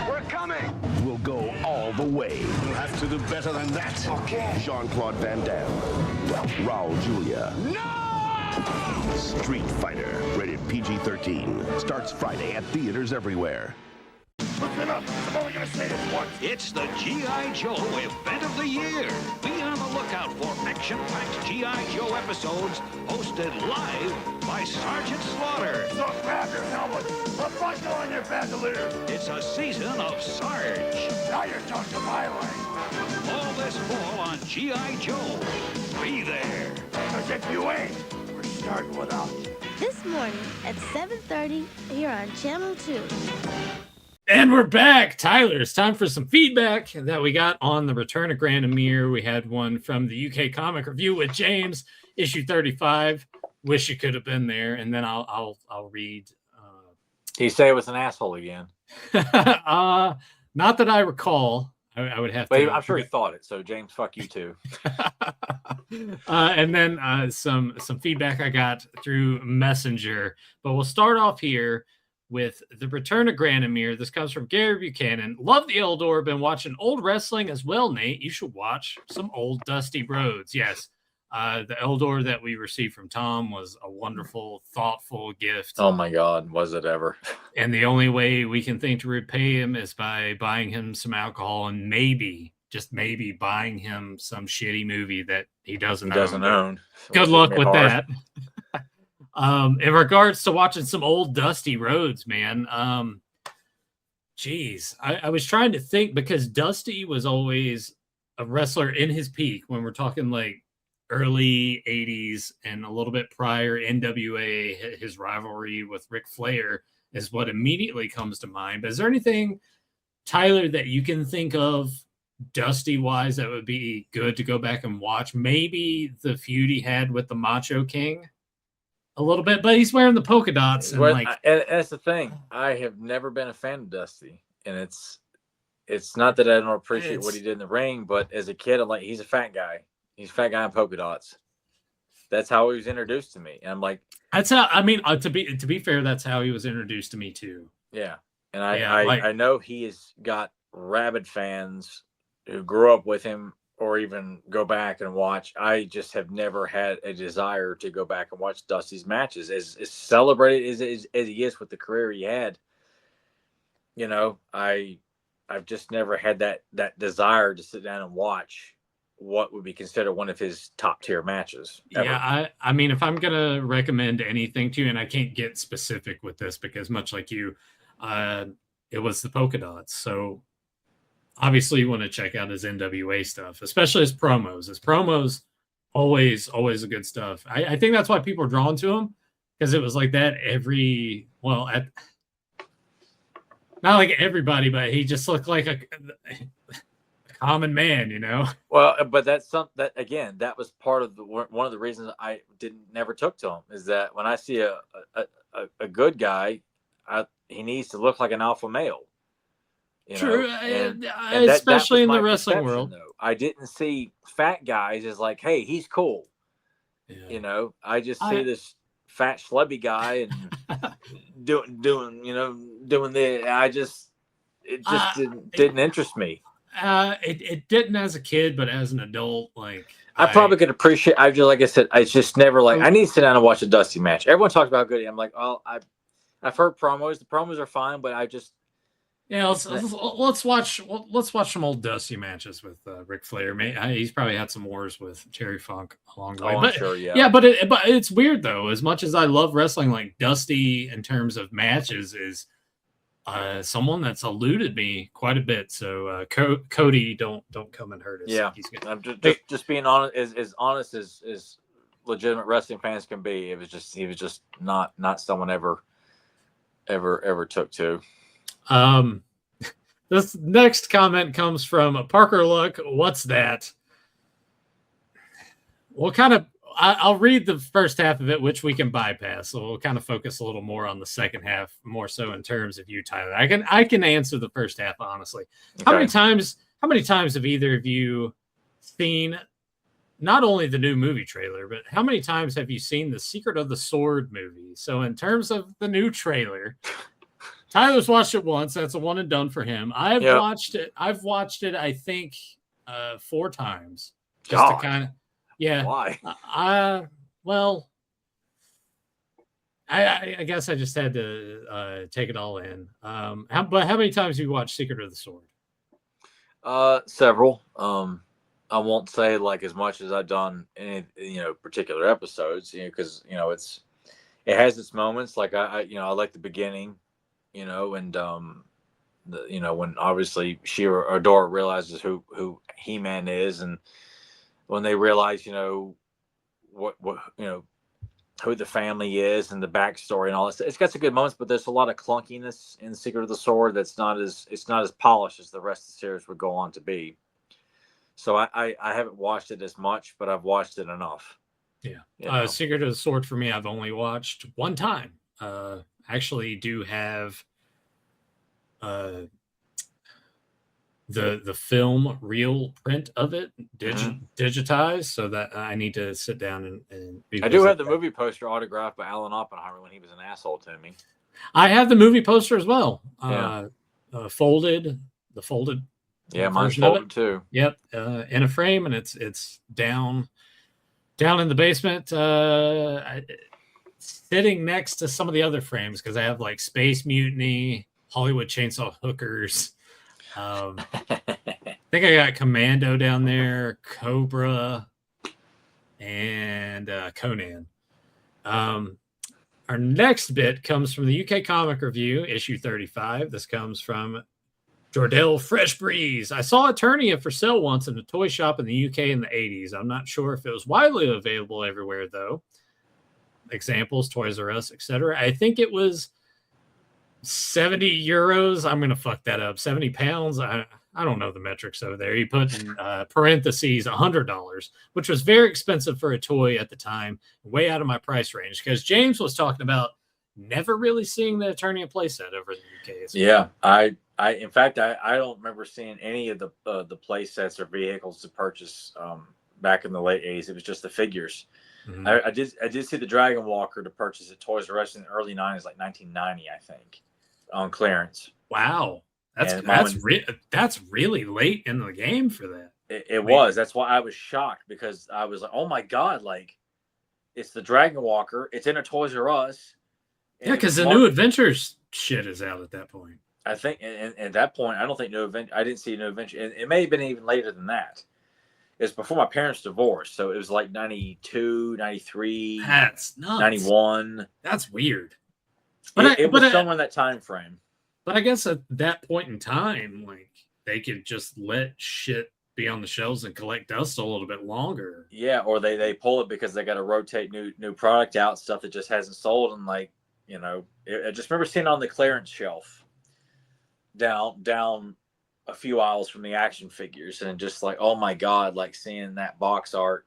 We're coming! will go all the way. We'll have to do better than that. Okay. Jean-Claude Van Damme, Raul Julia, No! Street Fighter, rated PG-13, starts Friday at theaters everywhere. Listen up. I'm only gonna say this once. It's the G.I. Joe event of the year. Be on the lookout for action-packed G.I. Joe episodes hosted live by Sergeant Slaughter. So grab your helmet. A buckle on your bandolier. It's a season of Sarge. Now you're talking my way. All this fall on G.I. Joe. Be there. Because if you ain't, we're starting without you. This morning at 7:30 here on Channel 2. And we're back. Tyler, it's time for some feedback that we got on the Return of Granamere. We had one from the UK Comic Review with James, issue 35. Wish you could have been there. And then I'll read. He say it was an asshole again. Not that I recall. I would have But to. I'm sure he thought it. So James, fuck you too. And then some feedback I got through Messenger. But we'll start off here with the Return of Granamere. This comes from Gary Buchanan. Love the Eldor. Been watching old wrestling as well, Nate. You should watch some old Dusty Rhodes. Yes. The Eldor that we received from Tom was a wonderful, thoughtful gift. Oh my God, was it ever? And the only way we can think to repay him is by buying him some alcohol and maybe, just maybe, buying him some shitty movie that he doesn't own. Good luck with that. In regards to watching some old Dusty Rhodes, man, geez, I was trying to think because Dusty was always a wrestler in his peak when we're talking like early 80s and a little bit prior. NWA, his rivalry with Ric Flair is what immediately comes to mind. But is there anything, Tyler, that you can think of Dusty wise that would be good to go back and watch? Maybe the feud he had with the Macho King a little bit, but he's wearing the polka dots. And and that's the thing. I have never been a fan of Dusty, and it's not that I don't appreciate what he did in the ring, but as a kid, I'm like, he's a fat guy. He's a fat guy in polka dots. That's how he was introduced to me. And I'm like, that's how. I mean, to be fair, that's how he was introduced to me too. Yeah, and I know he has got rabid fans who grew up with him or even go back and watch. I just have never had a desire to go back and watch Dusty's matches. As celebrated as he is with the career he had, you know, I've just never had that desire to sit down and watch what would be considered one of his top tier matches ever. Yeah, I mean, if I'm gonna recommend anything to you, and I can't get specific with this because much like you, it was the polka dots. So obviously you want to check out his NWA stuff, especially his promos. His promos always the good stuff. I think that's why people are drawn to him, because it was like that not like everybody, but he just looked like a common man, you know. Well, but that was part of one of the reasons I never took to him, is that when I see a good guy, he needs to look like an alpha male. You True, know? And especially that in was the my wrestling perception, world. though. I didn't see fat guys as like, hey, he's cool. Yeah. You know, I just see this fat schlubby guy and doing the. It just didn't interest me. It didn't as a kid, but as an adult, like I probably could appreciate. Like I said, I just never like. I need to sit down and watch a Dusty match. Everyone talks about how good. I'm like, oh, I've heard promos. The promos are fine, but I just. Yeah, let's watch some old Dusty matches with Ric Flair. He's probably had some wars with Terry Funk along the way. I'm sure, yeah. Yeah, but it's weird though. As much as I love wrestling, like Dusty in terms of matches is someone that's eluded me quite a bit. So Cody, don't come and hurt us. Yeah, I'm just being honest, as honest as legitimate wrestling fans can be. He was just not someone ever took to. This next comment comes from Parker Luck. What's that? we'll kind of I'll read the first half of it, which we can bypass. So we'll kind of focus a little more on the second half, more so in terms of you, Tyler. I can answer the first half honestly. Okay. How many times have either of you seen not only the new movie trailer, but how many times have you seen the Secret of the Sword movie? So in terms of the new trailer, Tyler's watched it once. That's a one and done for him. I've watched it. I think 4 times. Just to kind of, yeah. Why? Well, I guess I just had to take it all in. But how many times have you watched Secret of the Sword? Several. I won't say like as much as I've done in particular episodes, because it has its moments. Like I like the beginning, and when obviously she or Dora realizes who He-Man is, and when they realize what who the family is and the backstory and all that. It's got some good moments, but there's a lot of clunkiness in Secret of the Sword that's not as polished as the rest of the series would go on to be. So I haven't watched it as much, but I've watched it enough. Yeah. Secret of the Sword for me, I've only watched one time. Actually do have the film reel print of it digitized, so that I need to sit down and I do have the movie poster autographed by Alan Oppenheimer when he was an asshole to me. I have the movie poster as well. Folded. Yeah, mine's folded too. Yep, in a frame, and it's down in the basement, sitting next to some of the other frames because I have like Space Mutiny, Hollywood Chainsaw Hookers. I think I got Commando down there, Cobra, and Conan. Our next bit comes from the UK Comic Review, issue 35. This comes from Jordell Fresh Breeze. I saw Eternia for sale once in a toy shop in the UK in the 80s. I'm not sure if it was widely available everywhere, though. Examples, Toys R Us, etc. I think it was 70 euros. I'm going to fuck that up. 70 pounds. I don't know the metrics over there. He put in parentheses $100, which was very expensive for a toy at the time, way out of my price range. Because James was talking about never really seeing the Eternia playset over in the UK. Yeah, in fact, I don't remember seeing any of the play sets or vehicles to purchase back in the late 80s. It was just the figures. Mm-hmm. I did see the Dragon Walker to purchase at Toys R Us in the early 90s, like 1990, I think, on clearance. Wow, that's really late in the game for that. It was. That's why I was shocked, because I was like, oh my god, like it's the Dragon Walker. It's in a Toys R Us. Yeah, because the New Adventures shit is out at that point. I think, and at that point, I don't think I didn't see New Adventure. And it may have been even later than that. It's before my parents divorced. So it was like 92, 93. That's nuts. 91. That's weird. But it was somewhere in that time frame. But I guess at that point in time, like, they could just let shit be on the shelves and collect dust a little bit longer. Yeah, or they pull it because they got to rotate new product out, stuff that just hasn't sold. And like, I just remember seeing it on the clearance shelf down a few aisles from the action figures, and just like, oh my god, like seeing that box art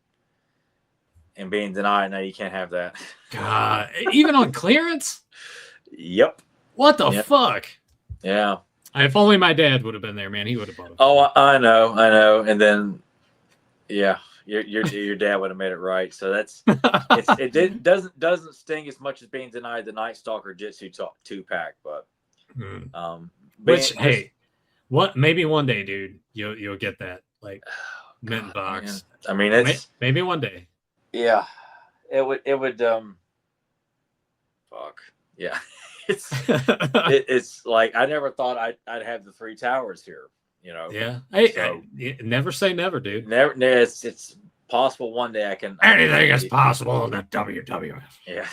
and being denied, no, you can't have that. God, even on clearance? Yep. What the fuck? Yeah. If only my dad would have been there, man. He would have bought it. Oh, I know. And then, yeah, your dad would have made it right. So that's doesn't sting as much as being denied the Night Stalker Jitsu 2-pack, but maybe one day, dude, you'll get that like mint box. Man. I mean, maybe one day. Yeah, it would fuck yeah. It's like I never thought I'd have the 3 towers here. Yeah. I never say never, dude. Never. It's possible one day I can. Anything is possible in the WWF. Yeah.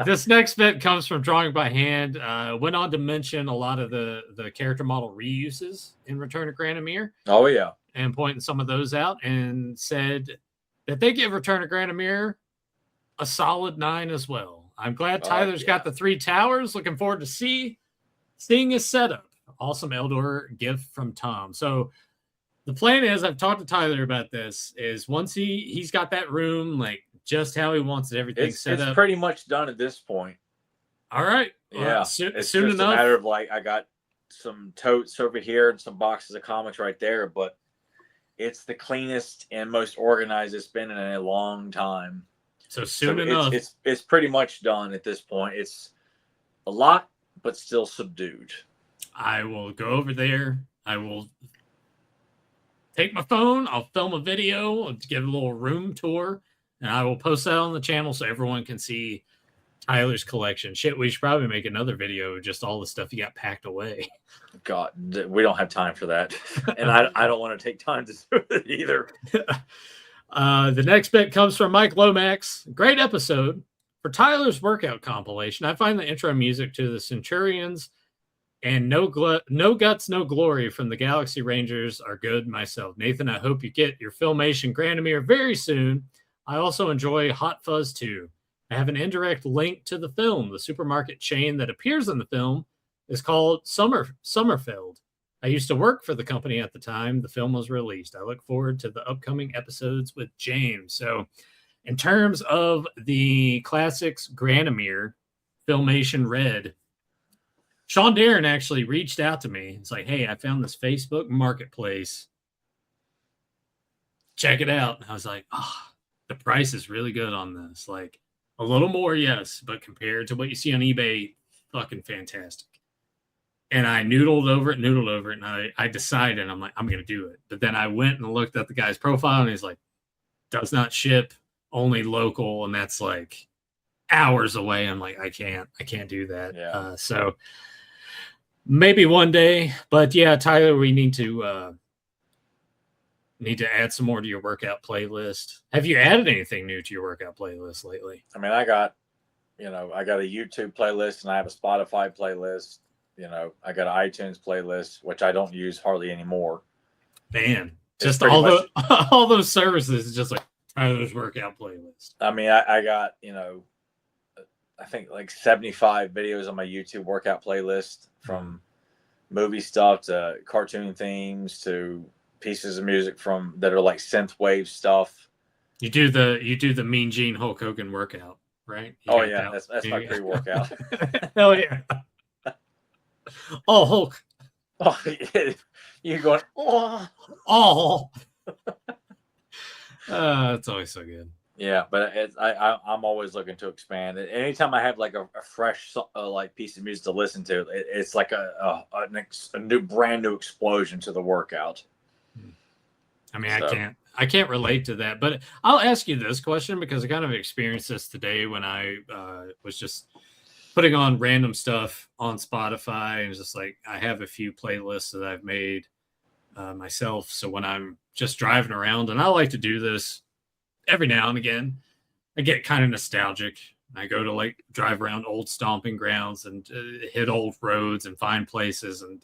This next bit comes from Drawing by Hand. Went on to mention a lot of the character model reuses in Return of Granomir. Oh yeah. And pointing some of those out, and said that they give Return of Granomir a solid 9 as well. I'm glad Tyler's got the 3 towers. Looking forward to seeing his setup. Awesome Eldor gift from Tom. So The plan is, I've talked to Tyler about this, is once he's got that room, like just how he wants it, everything set up. It's pretty much done at this point. All right. Yeah. Soon it's just just a matter of like, I got some totes over here and some boxes of comics right there, but it's the cleanest and most organized it's been in a long time. So soon enough. It's pretty much done at this point. It's a lot, but still subdued. I will go over there. I will take my phone. I'll film a video. I'll give a little room tour, and I will post that on the channel so everyone can see Tyler's collection. Shit, we should probably make another video of just all the stuff he got packed away. God, we don't have time for that. And I don't want to take time to do it either. The next bit comes from Mike Lomax. Great episode. For Tyler's workout compilation, I find the intro music to the Centurions and No Guts, No Glory from the Galaxy Rangers are good myself. Nathan, I hope you get your Filmation Granamere very soon. I also enjoy Hot Fuzz 2. I have an indirect link to the film. The supermarket chain that appears in the film is called Summerfeld. I used to work for the company at the time the film was released. I look forward to the upcoming episodes with James. So in terms of the classics Granamere, Filmation Red, Sean Darren actually reached out to me. It's like, hey, I found this Facebook marketplace. Check it out. And I was like, the price is really good on this. Like, a little more, yes, but compared to what you see on eBay, fucking fantastic. And I noodled over it, and I decided, I'm like, I'm going to do it. But then I went and looked at the guy's profile, and he's like, does not ship, only local, and that's like hours away. I'm like, I can't do that. Yeah. So maybe one day, but yeah, Tyler, we need to add some more to your workout playlist. Have you added anything new to your workout playlist lately? I mean, I got a YouTube playlist and I have a Spotify playlist. I got an iTunes playlist, which I don't use hardly anymore. Man, just all those services, just like Tyler's workout playlist. I mean, I got, I think like 75 videos on my YouTube workout playlist, from movie stuff to cartoon themes to pieces of music that are like synth wave stuff. You do the Mean Gene Hulk Hogan workout, right? That's my pre-workout. Hell yeah. Oh, Hulk. Oh, you're going, oh. It's always so good. Yeah, but I'm always looking to expand. Anytime I have like a fresh like piece of music to listen to, it's like a brand new explosion to the workout. I mean, so. I can't relate to that, but I'll ask you this question because I kind of experienced this today when I was just putting on random stuff on Spotify, and it's just like I have a few playlists that I've made myself. So when I'm just driving around, and I like to do this every now and again, I get kind of nostalgic. I go to like drive around old stomping grounds and hit old roads and find places, and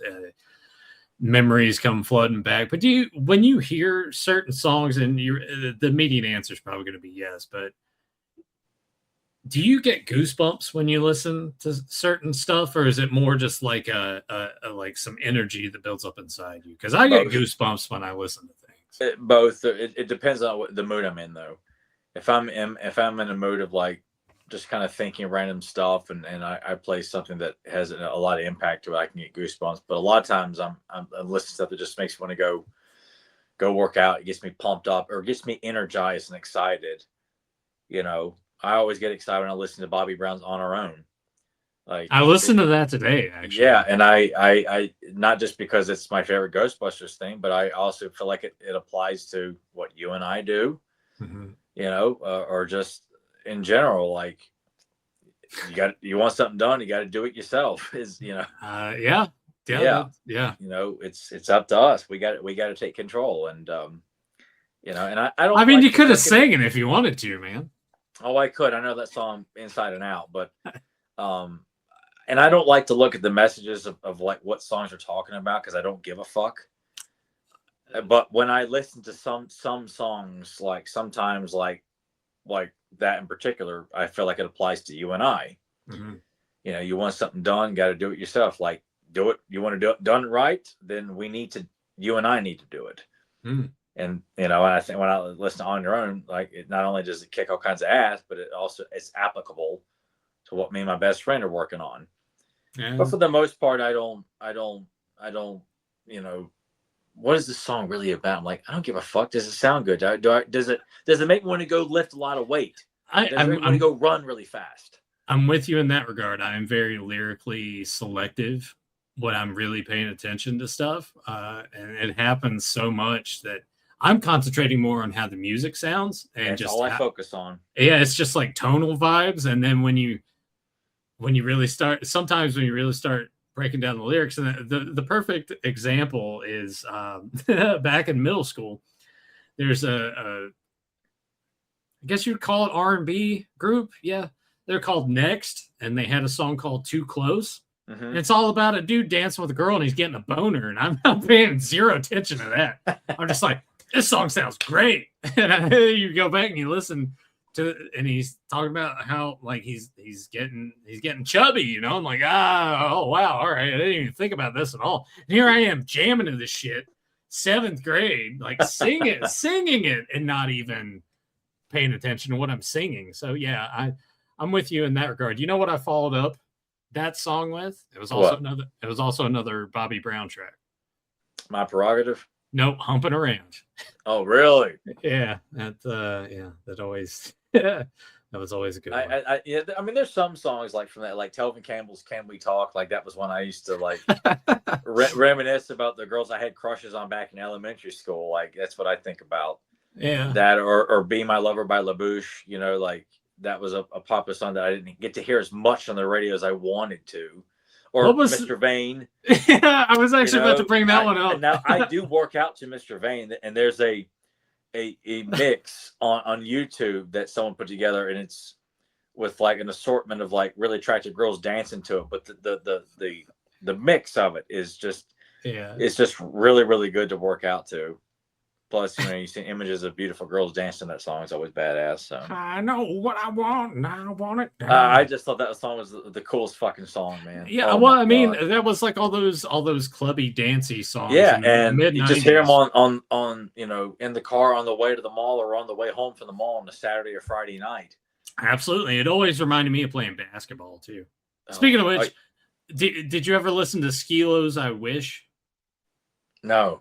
memories come flooding back. But when you hear certain songs, and the immediate answer is probably going to be yes, but do you get goosebumps when you listen to certain stuff, or is it more just like a like some energy that builds up inside you? Because I get goosebumps when I listen to things. Both. It depends on what the mood I'm in, though. If I'm in a mood of like just kind of thinking random stuff, and I play something that has a lot of impact to it, I can get goosebumps. But a lot of times I'm listening to stuff that just makes me want to go work out. It gets me pumped up, or gets me energized and excited. I always get excited when I listen to Bobby Brown's On Our Own. Like, I listened to that today, actually. Yeah, and I not just because it's my favorite Ghostbusters thing, but I also feel like it applies to what you and I do, or just in general. Like, you want something done, you got to do it yourself. Yeah. It's up to us. We got to take control, and and I don't. I mean, you could have sang it if you wanted to, man. Oh, I could. I know that song inside and out, but and I don't like to look at the messages of like what songs are talking about, because I don't give a fuck. But when I listen to some songs, like sometimes like that in particular, I feel like it applies to you and I. Mm-hmm. You want something done, got to do it yourself. Like, do it. You want to do it done right, then you and I need to do it. And I think when I listen to On Your Own, like it not only does it kick all kinds of ass, but it's applicable to what me and my best friend are working on. Yeah. But for the most part, I don't, what is this song really about? I'm like, I don't give a fuck. Does it sound good? Does it make me want to go lift a lot of weight? Does it make me want to go run really fast? I'm with you in that regard. I am very lyrically selective when I'm really paying attention to stuff. And it happens so much that I'm concentrating more on how the music sounds. And that's just all I focus on. Yeah, it's just like tonal vibes. And then when you really start, sometimes when you really start breaking down the lyrics, and the perfect example is back in middle school, there's I guess you'd call it R&B group. Yeah. They're called Next, and they had a song called Too Close. Mm-hmm. And it's all about a dude dancing with a girl and he's getting a boner. And I'm not paying zero attention to that. I'm just like, this song sounds great. And you go back and you listen to it, and he's talking about how like he's getting chubby, I'm like, oh wow, all right. I didn't even think about this at all. And here I am jamming to this shit, 7th grade, like singing it and not even paying attention to what I'm singing. So yeah, I'm with you in that regard. You know what I followed up that song with? It was also another Bobby Brown track. My Prerogative? Nope, Humping Around. Oh, really? Yeah, that was always a good one. I mean, there's some songs like from that, like Telvin Campbell's "Can We Talk?" Like that was one I used to like reminisce about the girls I had crushes on back in elementary school. Like that's what I think about. Yeah, that or "Be My Lover" by LaBouche. Like that was a popular song that I didn't get to hear as much on the radio as I wanted to. Or Mr. Vane. Yeah, I was actually about to bring that one up. Now I do work out to Mr. Vane, and there's a mix on YouTube that someone put together, and it's with like an assortment of like really attractive girls dancing to it. But the mix of it is just it's just really, really good to work out to. Plus, you see images of beautiful girls dancing that song. It's always badass. So I know what I want, and I want it. I just thought that song was the coolest fucking song, man. Yeah, well, I mean, that was like all those clubby, dancey songs. Yeah, and you just hear them on in the car on the way to the mall or on the way home from the mall on a Saturday or Friday night. Absolutely, it always reminded me of playing basketball too. Speaking of which, did you ever listen to Skilo's "I Wish"? No.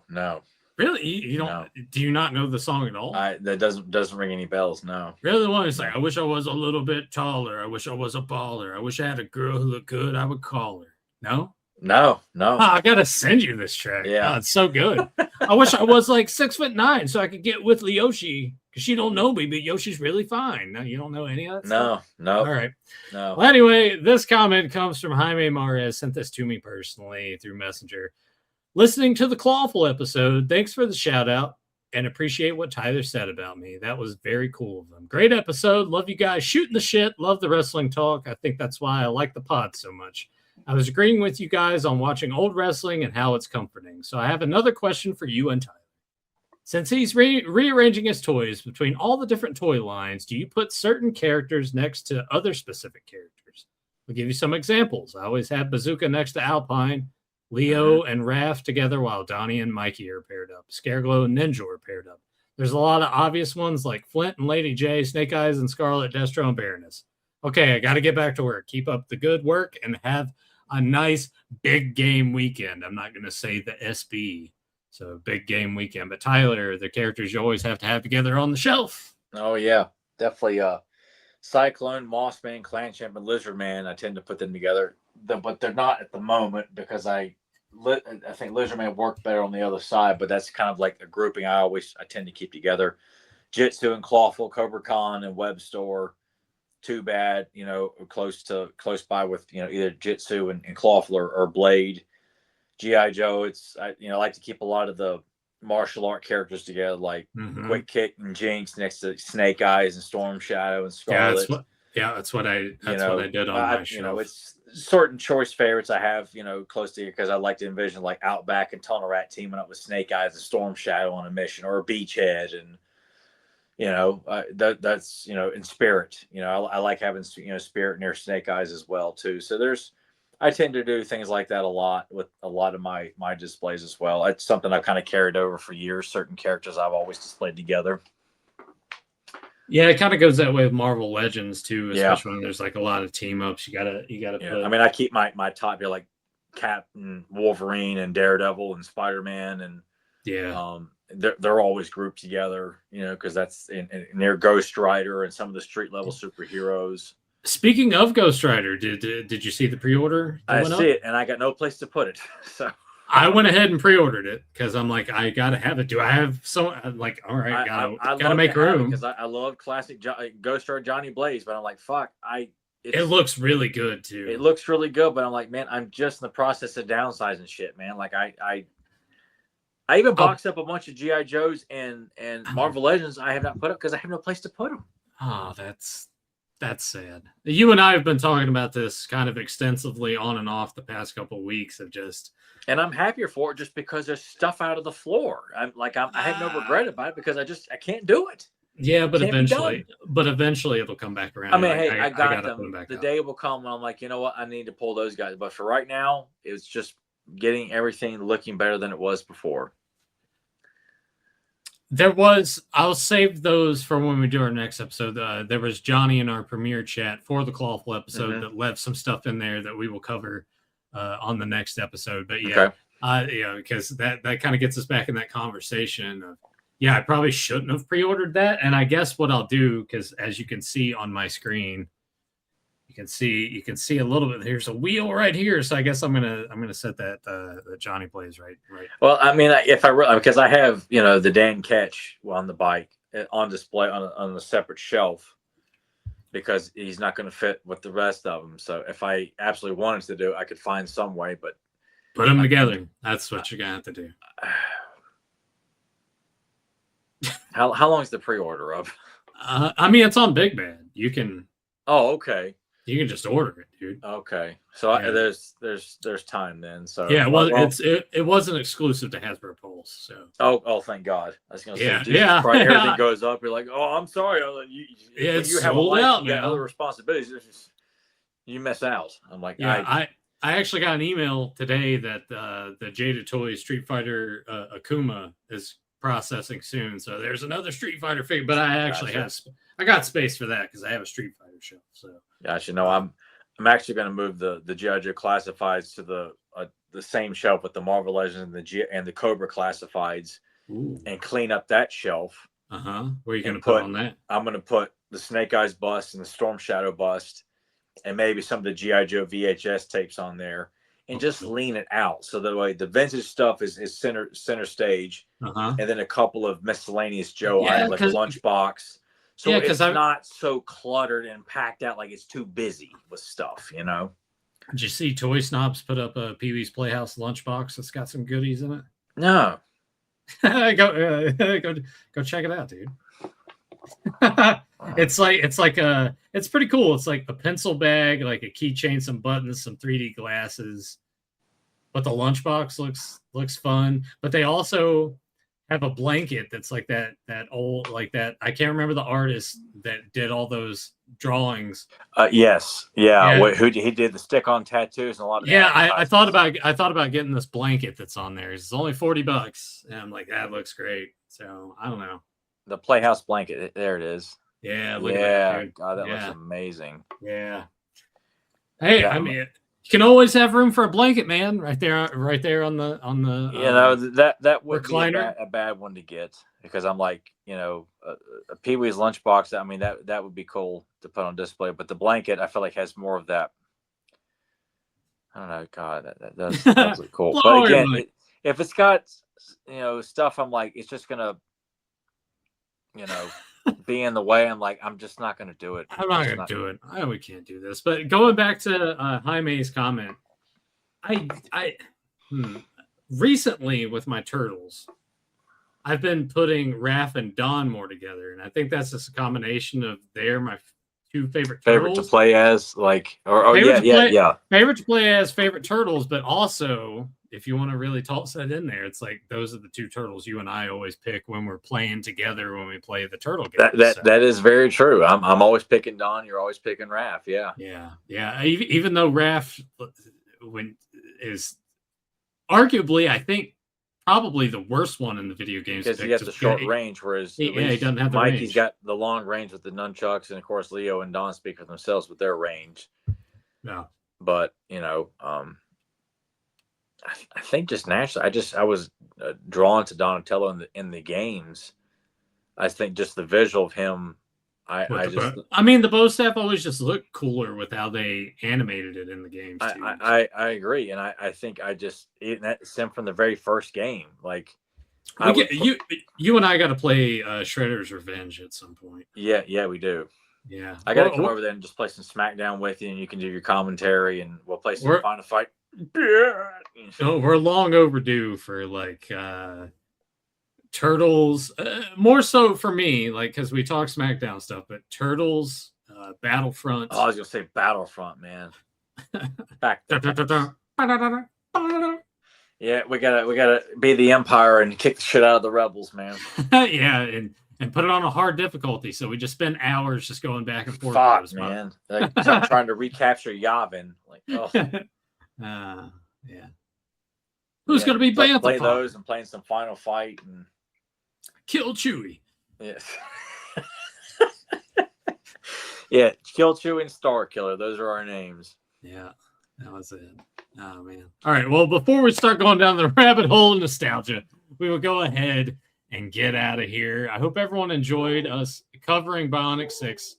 Really? You don't? No. Do you not know the song at all? That doesn't ring any bells. No. Really, the one is like, I wish I was a little bit taller. I wish I was a baller. I wish I had a girl who looked good. I would call her. No. Oh, I gotta send you this track. Yeah, it's so good. I wish I was like 6'9" so I could get with Yoshi because she don't know me, but Yoshi's really fine. No, you don't know any of that stuff? No. All right. No. Well, anyway, this comment comes from Jaime Mares. Sent this to me personally through Messenger. Listening to the Clawful episode, thanks for the shout out and appreciate what Tyler said about me. That was very cool of them. Great episode. Love you guys shooting the shit. Love the wrestling talk. I think that's why I like the pod so much. I was agreeing with you guys on watching old wrestling and how it's comforting. So I have another question for you and Tyler. Since he's rearranging his toys between all the different toy lines, do you put certain characters next to other specific characters? I'll give you some examples. I always have Bazooka next to Alpine, Leo and Raph together while Donnie and Mikey are paired up. Scareglow and Ninja are paired up. There's a lot of obvious ones like Flint and Lady J, Snake Eyes and Scarlet, Destro and Baroness. Okay, I got to get back to work. Keep up the good work and have a nice big game weekend. I'm not going to say the SB. So big game weekend. But Tyler, the characters you always have to have together on the shelf. Oh, yeah. Definitely Cyclone, Mossman, Clan Champ, and Lizard Man. I tend to put them together. But they're not at the moment because I think Lizard Man worked better on the other side, but that's kind of like a grouping I tend to keep together. Jitsu and Clawful, Cobra Khan and Web Store. Too Bad, close by with either Jitsu and Clawful or Blade. G.I. Joe, I like to keep a lot of the martial art characters together, like Quick Kick and Jinx next to Snake Eyes and Storm Shadow and Scarlet. That's what I did on my show. It's certain choice favorites I have, close to you because I like to envision like Outback and Tunnel Rat teaming up with Snake Eyes and Storm Shadow on a mission, or a Beachhead, and that's in Spirit. I like having Spirit near Snake Eyes as well too. So I tend to do things like that a lot with a lot of my displays as well. It's something I've kind of carried over for years. Certain characters I've always displayed together. Yeah, it kind of goes that way with Marvel Legends too, Yeah. especially when there's like a lot of team ups. You gotta put. I mean, I keep my top here like Captain Wolverine and Daredevil and Spider-Man, and they're always grouped together, you know, because that's in near Ghost Rider and some of the street level superheroes. Speaking of Ghost Rider, did you see the pre-order? I see it, and I got no place to put it. So I went ahead and pre-ordered it because I'm like, I gotta have it. Do I have so like? All right, gotta make room because I love classic Ghost Rider Johnny Blaze, but I'm like, fuck, it looks really good too. It looks really good, but I'm like, man, I'm just in the process of downsizing shit, man. Like I even boxed up a bunch of GI Joes and Marvel Legends I have not put up because I have no place to put them. Oh, that's sad. You and I have been talking about this kind of extensively on and off the past couple of weeks of just. And I'm happier for it just because there's stuff out of the floor. I have no regret about it because I can't do it. Yeah, but eventually it'll come back around. I mean, hey, I got them. The day will come when I'm like, you know what, I need to pull those guys. But for right now, it's just getting everything looking better than it was before. I'll save those for when we do our next episode. There was Johnny in our premiere chat for the Clawful episode that left some stuff in there that we will cover on the next episode. But yeah, because that kind of gets us back in that conversation of, I probably shouldn't have pre-ordered that. And I guess what I'll do, because as you can see on my screen, you can see a little bit. Here's a wheel right here, so I guess I'm gonna set that Johnny Blaze right. Well, I mean, because I have the Dan Ketch on the bike on display on a separate shelf because he's not going to fit with the rest of them. So if I absolutely wanted to do, I could find some way, but put them together. That's what you're gonna have to do. How long is the pre-order up? I mean, it's on Big Bad. You can. Oh, okay. You can just order it, dude. Okay, so there's time then. So it wasn't exclusive to Hasbro Pulse. So oh, thank God. I was gonna say, everything goes up. You're like, oh, I'm sorry. You have a life, you got other responsibilities. You miss out. I'm like, I actually got an email today that the Jada Toys Street Fighter Akuma is processing soon. So there's another Street Fighter figure, but I actually I got space for that because I have a Street Fighter shelf. So gotcha. No, I'm actually going to move the GI Joe classifieds to the same shelf with the Marvel Legends and the Cobra classifieds. Ooh. And clean up that shelf. Where are you going to put on that? I'm going to put the Snake Eyes bust and the Storm Shadow bust, and maybe some of the GI Joe VHS tapes on there. And just lean it out so that way the vintage stuff is center stage, and then a couple of miscellaneous Joe items like a lunchbox. So it's not so cluttered and packed out like it's too busy with stuff, Did you see Toy Snobs put up a Pee-wee's Playhouse lunchbox that's got some goodies in it? No. Go check it out, dude. It's pretty cool. It's like a pencil bag, like a keychain, some buttons, some 3D glasses. But the lunchbox looks fun. But they also have a blanket that's like that old, like that. I can't remember the artist that did all those drawings. Yes, yeah. He did the stick-on tattoos and a lot of. Yeah, I thought about getting this blanket that's on there. It's only $40, and I'm like, that looks great. So I don't know. The Playhouse blanket. There it is. Yeah, look at that, dude. God, that looks amazing. Yeah. Hey, I mean, you can always have room for a blanket, man. Right there on the. That would recliner. Be a bad one to get because I'm like, a Pee-wee's lunchbox. I mean, that would be cool to put on display, but the blanket I feel like has more of that. I don't know. God, that does look cool. But again, if it's got stuff, I'm like, it's just gonna. Be in the way. I'm like, I'm just not going to do it. I'm not going to do it. I know we can't do this. But going back to Jaime's comment, I recently with my turtles, I've been putting Raph and Don more together, and I think that's just a combination of my two favorite turtles. Favorite to play as, favorite to play as favorite turtles, but also. If you want to really toss that in there, it's like those are the two turtles you and I always pick when we're playing together when we play the turtle game. That is very true. I'm always picking Don. You're always picking Raph. Yeah. Even though Raph, when is arguably, I think, probably the worst one in the video games because he has the short range, whereas he doesn't have the Mikey's range. got the long range with the nunchucks, and of course Leo and Don speak for themselves with their range. No, but I think just naturally, I was drawn to Donatello in the games. I think just the visual of him. I mean, the bow staff always just looked cooler with how they animated it in the games too. I agree, and I think that stemmed from the very first game. Like, you and I got to play Shredder's Revenge at some point. Yeah, we do. Yeah, I got to come over there and just play some SmackDown with you, and you can do your commentary, and we'll play some Final Fight. No, we're long overdue for like Turtles, more so for me, like because we talk SmackDown stuff, but Turtles, Battlefront. Oh, I was gonna say Battlefront, man. Back. Yeah, we gotta be the Empire and kick the shit out of the Rebels, man. Yeah, and put it on a hard difficulty, so we just spend hours just going back and forth. Fuck, man. Like, I'm trying to recapture Yavin. Like, oh. Yeah. Who's gonna be Bantha? Play those and playing some Final Fight and kill Chewie. Yes. Yeah, Kill Chewie and Star Killer. Those are our names. Yeah, that was it. Oh man. All right. Well, before we start going down the rabbit hole of nostalgia, we will go ahead and get out of here. I hope everyone enjoyed us covering Bionic 6. If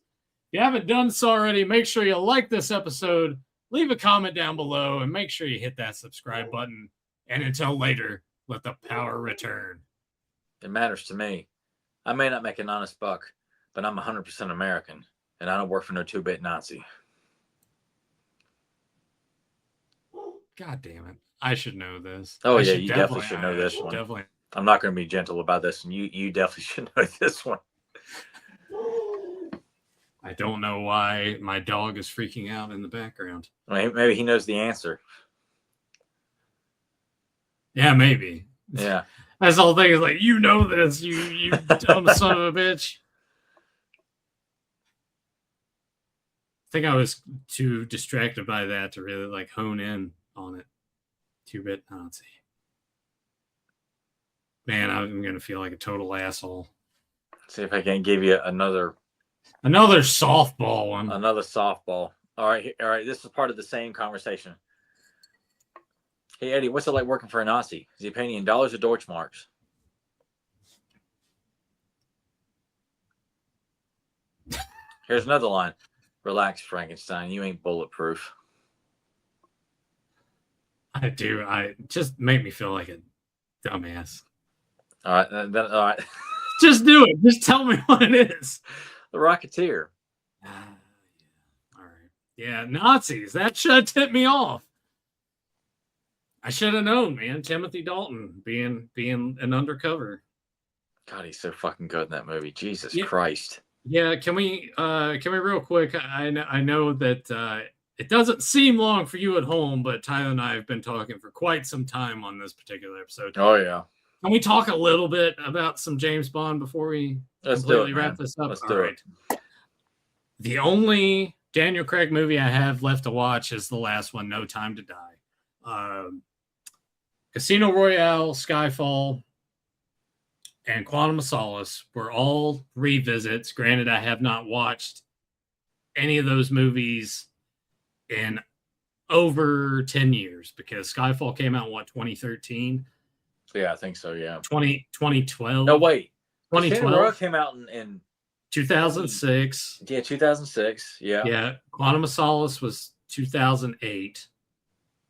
you haven't done so already, make sure you like this episode, leave a comment down below, and make sure you hit that subscribe button. And until later, let the power return. It matters to me. I may not make an honest buck, but I'm 100% American, and I don't work for no 2-bit Nazi. God damn it. I should know this. Oh, yeah, you definitely should know this one. Definitely. I'm not going to be gentle about this, and you definitely should know this one. I don't know why my dog is freaking out in the background. Maybe he knows the answer. Yeah, maybe. Yeah. That's the whole thing. Is like, you know this, you dumb son of a bitch. I think I was too distracted by that to really like hone in on it. 2-bit Nazi. Man, I'm gonna feel like a total asshole. See if I can give you another softball one. Another softball. All right. This is part of the same conversation. Hey Eddie, what's it like working for a Nazi? Is he paying you in dollars or Deutschmarks? Here's another line. Relax, Frankenstein. You ain't bulletproof. I do. I just make me feel like a dumbass. All right. All right. Just do it. Just tell me what it is. The Rocketeer. All right. Yeah, Nazis. That should have tipped me off. I should have known, man. Timothy Dalton being an undercover. God, he's so fucking good in that movie. Jesus Christ. Yeah, can we real quick? I know that it doesn't seem long for you at home, but Tyler and I have been talking for quite some time on this particular episode. Oh yeah. Can we talk a little bit about some James Bond before we completely wrap this up? Let's do it. The only Daniel Craig movie I have left to watch is the last one, No Time to Die. Casino Royale, Skyfall, and Quantum of Solace were all revisits. Granted, I have not watched any of those movies in over 10 years because Skyfall came out in 2013? Yeah, I think so, yeah. 2012? No, wait. 2012 came out in 2006. Yeah, 2006. Yeah. Yeah. Quantum of Solace was 2008.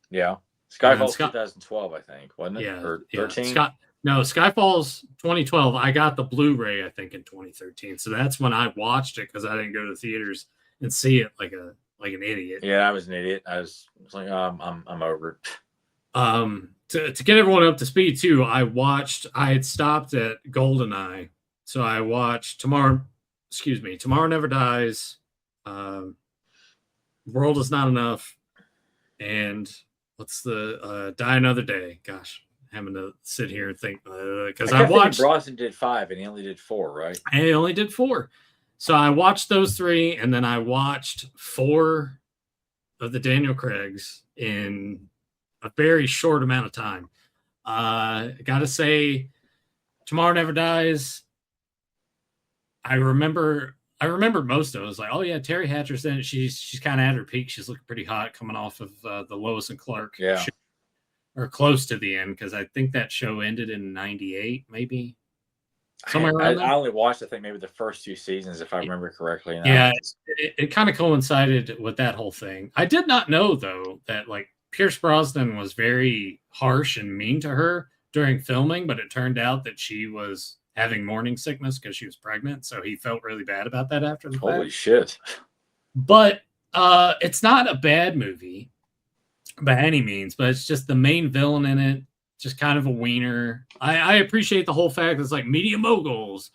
Yeah. Skyfall's 2012, I think, wasn't it? Yeah. Or 13? No, Skyfall's 2012. I got the Blu-ray, I think, in 2013. So that's when I watched it because I didn't go to theaters and see it like an idiot. Yeah, I was an idiot. I was like, I'm over it. To get everyone up to speed too, I had stopped at GoldenEye. So I watched Tomorrow Never Dies, World Is Not Enough, and what's the Die Another Day. Gosh, having to sit here and think because I watched. Brosnan did 5 and he only did 4, right? And he only did 4. So I watched those 3, and then I watched 4 of the Daniel Craigs, in a very short amount of time. Gotta say, Tomorrow Never Dies. I remember most of it. I was like, oh yeah, Terry Hatcher's in it. She's kind of at her peak. She's looking pretty hot coming off of the Lois and Clark show, or close to the end, because I think that show ended in '98, maybe. Somewhere around I only watched, I think, maybe the first 2 seasons, if I remember correctly. Yeah, it kind of coincided with that whole thing. I did not know, though, that like Pierce Brosnan was very harsh and mean to her during filming, but it turned out that she was having morning sickness because she was pregnant, so he felt really bad about that after the Holy fact. shit. But it's not a bad movie by any means, but it's just the main villain in it, just kind of a wiener. I appreciate the whole fact that it's like media moguls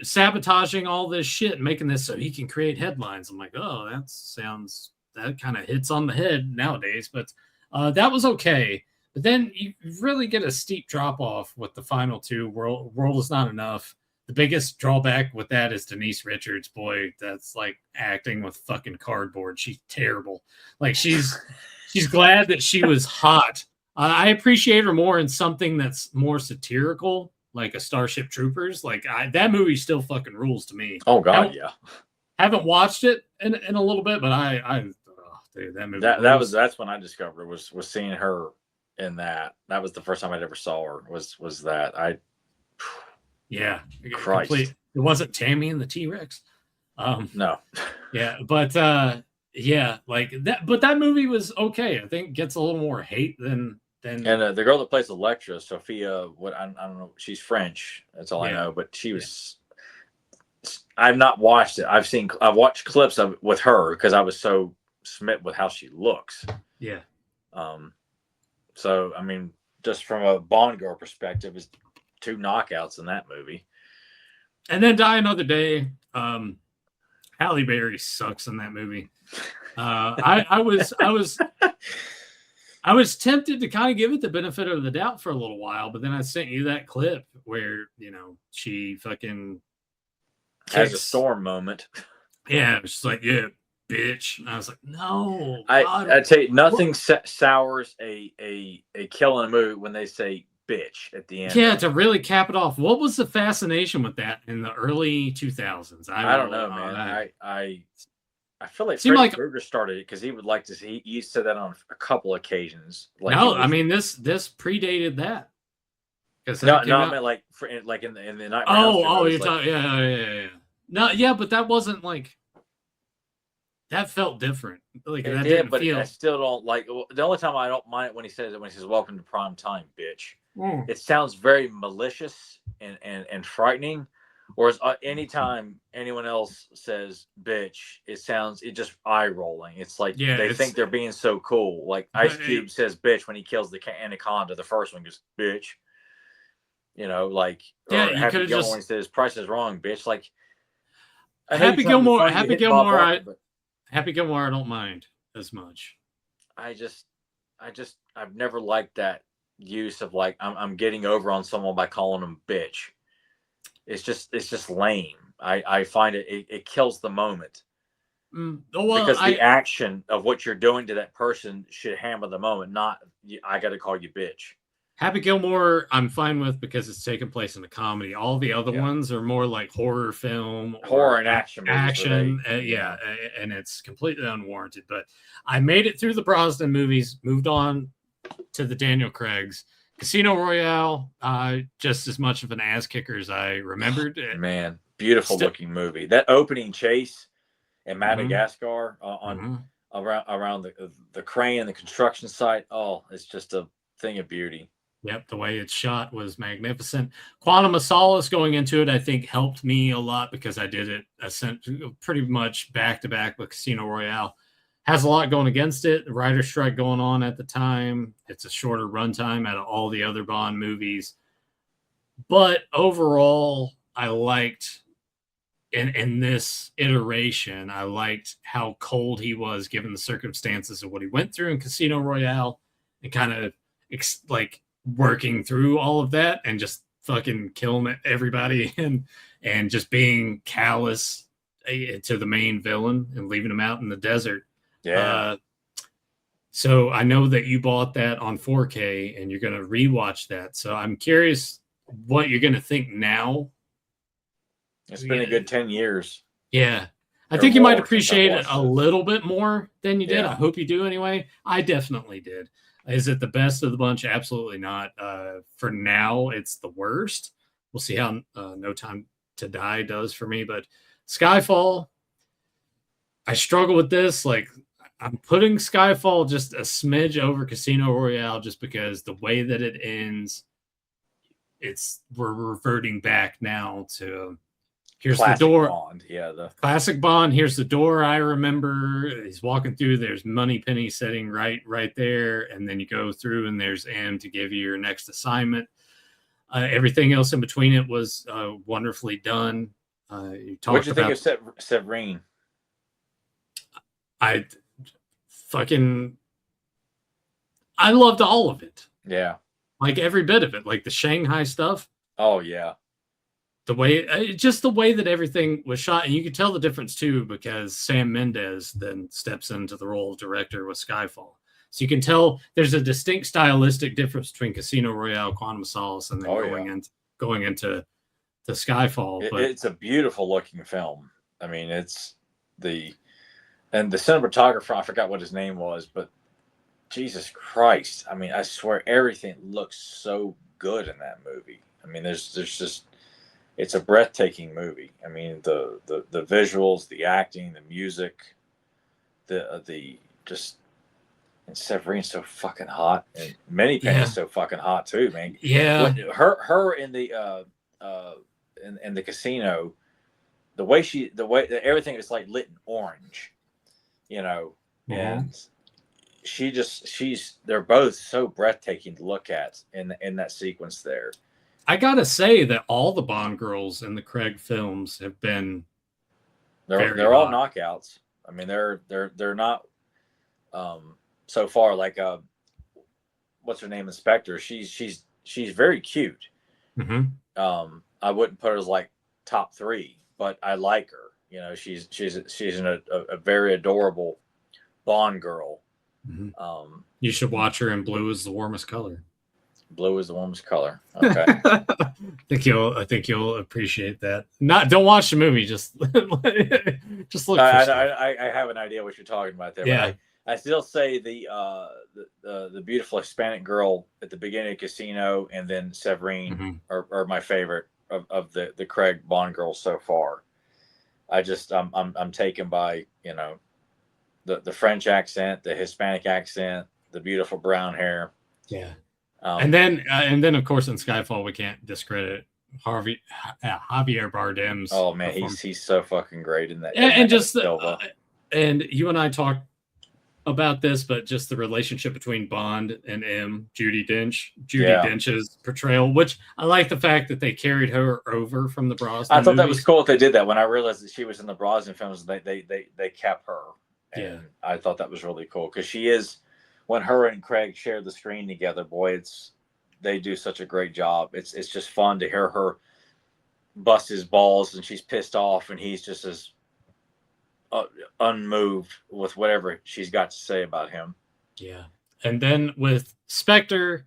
sabotaging all this shit and making this so he can create headlines. I'm like, oh, that kind of hits on the head nowadays, but that was okay. But then you really get a steep drop off with the final two. World Is Not Enough. The biggest drawback with that is Denise Richards. Boy, that's like acting with fucking cardboard. She's terrible. Like she's glad that she was hot. I appreciate her more in something that's more satirical, like a Starship Troopers. Like that movie still fucking rules to me. Oh god, yeah. Haven't watched it in a little bit, but dude, that movie. That's when I discovered was seeing her in that. That was the first time I'd ever saw her. Was that Yeah, Christ. It wasn't Tammy and the T-Rex. No. Yeah, but yeah, like that. But that movie was okay. I think it gets a little more hate than. And the girl that plays Electra, Sophia, I don't know, she's French. That's all I know. But she was. I've not watched it. I've watched clips of it with her because I was so smitten with how she looks. Yeah. So I mean, just from a Bond girl perspective, is 2 knockouts in that movie. And then Die Another Day. Halle Berry sucks in that movie. I was tempted to kind of give it the benefit of the doubt for a little while, but then I sent you that clip where she fucking has a storm moment. Yeah, it was just like, yeah, bitch. And I was like, no. I tell you, nothing sours a kill in a movie when they say bitch at the end. Yeah, to really cap it off. What was the fascination with that in the early 2000s? I don't know, man. I feel like Freddy Krueger started it because he would like to see. He said that on a couple occasions. Like I mean this predated that. No, I meant like in the night. Oh, you're talking, yeah. No, yeah, but that wasn't like. That felt different. Like that didn't feel. I still don't like. The only time I don't mind it when he says "Welcome to prime time, bitch." It sounds very malicious and frightening. Whereas anytime anyone else says "bitch," it just eye rolling. It's like they think they're being so cool. Like Ice Cube says "bitch" when he kills the anaconda. The first one goes "bitch." Like Happy Gilmore when he says "Price is Wrong, bitch." Like Happy Gilmore. Happy Gilmore, I don't mind as much. I've never liked that use of like I'm getting over on someone by calling them bitch. It's just lame. I find it kills the moment. Because the action of what you're doing to that person should hammer the moment, not I got to call you bitch. Happy Gilmore, I'm fine with because it's taking place in a comedy. All the other ones are more like horror film, horror and action. And it's completely unwarranted. But I made it through the Brosnan movies, moved on to the Daniel Craigs. Casino Royale, just as much of an ass kicker as I remembered. Man, beautiful looking movie. That opening chase in Madagascar around the crane and the construction site. Oh, it's just a thing of beauty. Yep, the way it's shot was magnificent. Quantum of Solace going into it, I think, helped me a lot because I did it pretty much back-to-back with Casino Royale. Has a lot going against it. The writer's strike going on at the time. It's a shorter runtime out of all the other Bond movies. But overall, I liked, in this iteration, I liked how cold he was given the circumstances of what he went through in Casino Royale and kind of working through all of that and just fucking killing everybody and just being callous to the main villain and leaving him out in the desert. Yeah. So I know that you bought that on 4K and you're going to rewatch that. So I'm curious what you're going to think now. It's been a good 10 years. Yeah. I Or think you might more appreciate since it I've a watched little bit more than you did. Yeah. I hope you do anyway. I definitely did. Is it the best of the bunch? Absolutely not. For now, it's the worst. We'll see how No Time to Die does for me. But Skyfall, I struggle with this. Like, I'm putting Skyfall just a smidge over Casino Royale just because the way that it ends, we're reverting back now to here's Classic the door. Bond. Yeah, the Classic Bond. Here's the door. I remember he's walking through. There's Moneypenny sitting right there, and then you go through, and there's M to give you your next assignment. Everything else in between it was wonderfully done. You talked What'd you think of Severine? I loved all of it. Yeah, like every bit of it. Like the Shanghai stuff. Oh yeah. The way, just the way that everything was shot, and you could tell the difference too because Sam Mendes then steps into the role of director with Skyfall. So you can tell there's a distinct stylistic difference between Casino Royale, Quantum of Solace, and then going into the Skyfall. But it's a beautiful looking film. I mean, the cinematographer, I forgot what his name was, but Jesus Christ! I mean, I swear everything looks so good in that movie. I mean, there's just. It's a breathtaking movie. I mean, the visuals, the acting, the music, the just, and Severine's so fucking hot, and Moneypenny's so fucking hot too, man. Yeah, her in the in the casino, the way everything is like lit in orange, you know, and they're both so breathtaking to look at in that sequence there. I gotta say that all the Bond girls in the Craig films have been they're all knockouts. I mean, they're not so far like what's her name, Inspector. She's very cute. Mm-hmm. I wouldn't put her as like top 3, but I like her. You know, she's a very adorable Bond girl. Mm-hmm. You should watch her in Blue Is the Warmest Color. Blue is the warmest color. Okay. I think you'll appreciate that. Don't watch the movie. Just look. I have an idea what you're talking about there. Yeah. But I still say the beautiful Hispanic girl at the beginning of Casino, and then Severine are my favorite of the Craig Bond girls so far. I'm taken by, you know, the French accent, the Hispanic accent, the beautiful brown hair. Yeah. And then of course in Skyfall we can't discredit Javier Bardem's. Oh man, he's so fucking great in that. And you and I talked about this, but just the relationship between Bond and M, Judi Dench's portrayal, which I like the fact that they carried her over from the Brosnan. I thought that was cool that they did that. When I realized that she was in the Brosnan films, they kept her. And I thought that was really cool because she is. When her and Craig share the screen together, boy, they do such a great job. It's just fun to hear her bust his balls, and she's pissed off, and he's just as unmoved with whatever she's got to say about him. Yeah, and then with Spectre,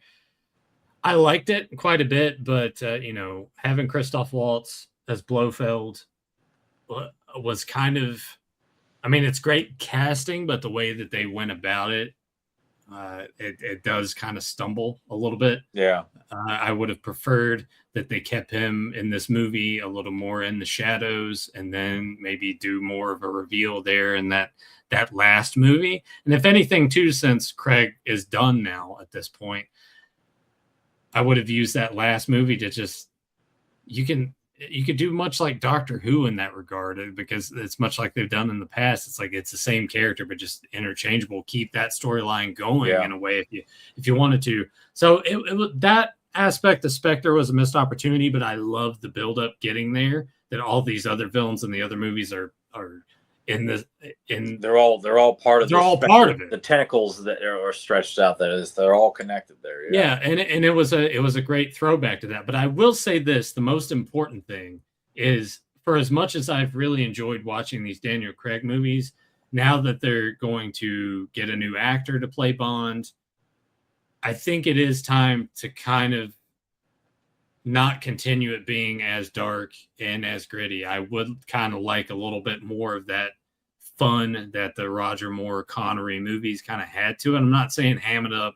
I liked it quite a bit, but you know, having Christoph Waltz as Blofeld was kind of, I mean, it's great casting, but the way that they went about it. It does kind of stumble a little bit. Yeah. I would have preferred that they kept him in this movie a little more in the shadows and then maybe do more of a reveal there in that last movie. And if anything too, since Craig is done now at this point, I would have used that last movie to just, you could do much like Doctor Who in that regard, because it's much like they've done in the past. It's like it's the same character, but just interchangeable. Keep that storyline going in a way if you wanted to. So it that aspect of Spectre was a missed opportunity, but I love the build-up getting there. That all these other villains in the other movies are they're all part of part of it. The tentacles that are stretched out there, they're all connected there. Yeah, and it was a great throwback to that. But I will say this: the most important thing is, for as much as I've really enjoyed watching these Daniel Craig movies, now that they're going to get a new actor to play Bond, I think it is time to kind of not continue it being as dark and as gritty. I would kind of like a little bit more of that fun that the Roger Moore Connery movies kind of had to it. I'm not saying ham it up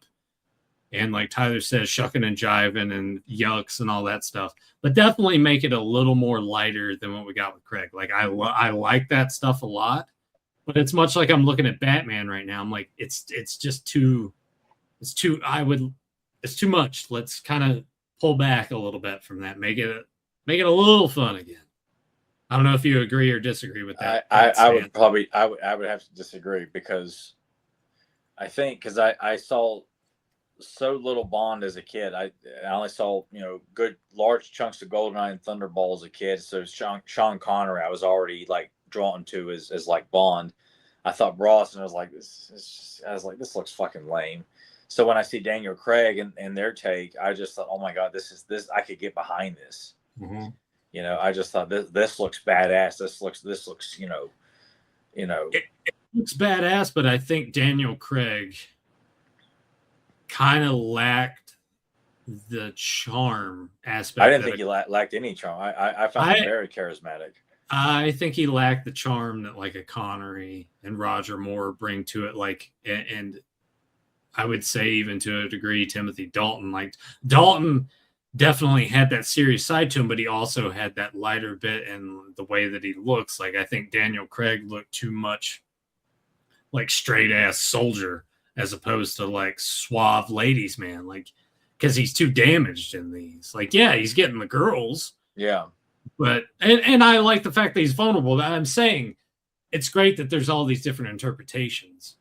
and, like Tyler says, shucking and jiving and yucks and all that stuff, but definitely make it a little more lighter than what we got with Craig. Like I like that stuff a lot, but it's much like I'm looking at Batman right now. I'm like, it's too much. Let's kind of pull back a little bit from that. Make it a little fun again. I don't know if you agree or disagree with that. I would have to disagree, because I think, because I saw so little Bond as a kid. I only saw, good large chunks of GoldenEye and Thunderball as a kid. So Sean Connery, I was already like drawn to as like Bond. I thought Ross, and I was like, this looks fucking lame. So when I see Daniel Craig and their take, I just thought, oh my God, this I could get behind this. Mm-hmm. I just thought this looks badass. This looks, It looks badass, but I think Daniel Craig kind of lacked the charm aspect. I didn't think he lacked any charm. I found him very charismatic. I think he lacked the charm that like a Connery and Roger Moore bring to it. Like, and I would say even to a degree, Timothy Dalton. Like Dalton definitely had that serious side to him, but he also had that lighter bit and the way that he looks. Like I think Daniel Craig looked too much like straight ass soldier as opposed to like suave ladies man. Like, because he's too damaged in these. Like, yeah, he's getting the girls. Yeah. But and I like the fact that he's vulnerable. I'm saying it's great that there's all these different interpretations.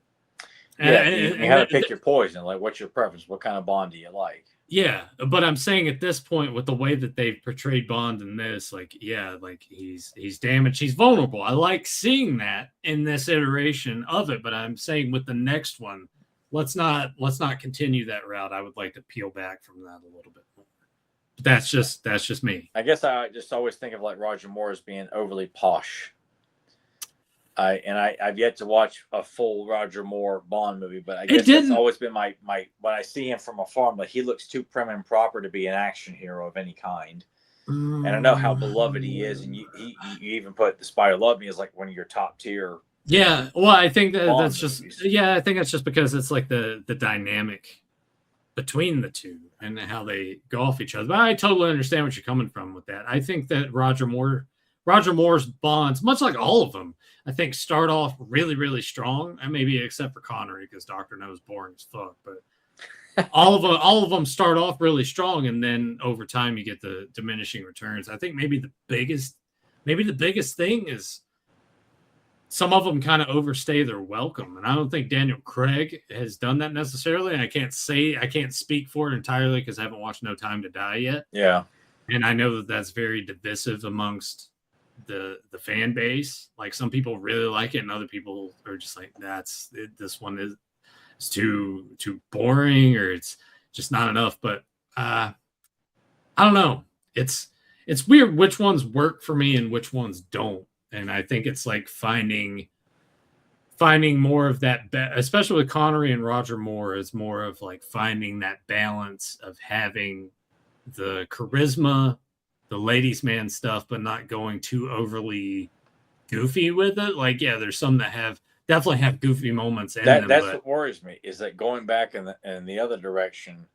Yeah, you have to pick your poison. Like, what's your preference? What kind of Bond do you like? Yeah, but I'm saying at this point, with the way that they've portrayed Bond in this, like, yeah, like he's damaged, he's vulnerable. I like seeing that in this iteration of it, but I'm saying with the next one, let's not continue that route. I would like to peel back from that a little bit more. But that's just me. I guess I just always think of like Roger Moore as being overly posh. I've yet to watch a full Roger Moore Bond movie, but I guess that's always been my when I see him from afar, I'm like, he looks too prim and proper to be an action hero of any kind. And I know how beloved he is, and you even put The Spy Who Loved Me as like one of your top tier. Yeah, well, I think that's movies. I think that's just because it's like the dynamic between the two and how they go off each other. But I totally understand what you're coming from with that. I think that Roger Moore's Bonds, much like all of them, I think start off really, really strong, and maybe except for Connery because Dr. No is boring as fuck. But all of them start off really strong, and then over time you get the diminishing returns. I think maybe the biggest thing is some of them kind of overstay their welcome, and I don't think Daniel Craig has done that necessarily. And I can't speak for it entirely because I haven't watched No Time to Die yet. Yeah, and I know that that's very divisive amongst the fan base. Like some people really like it and other people are just like, this one is too boring, or it's just not enough. But I don't know, it's weird which ones work for me and which ones don't. And I think it's like finding more of that, especially with Connery and Roger Moore, is more of like finding that balance of having the charisma, the ladies' man stuff, but not going too overly goofy with it. Like, yeah, there's some that definitely have goofy moments in them. That's what worries me, is that going back in the other direction.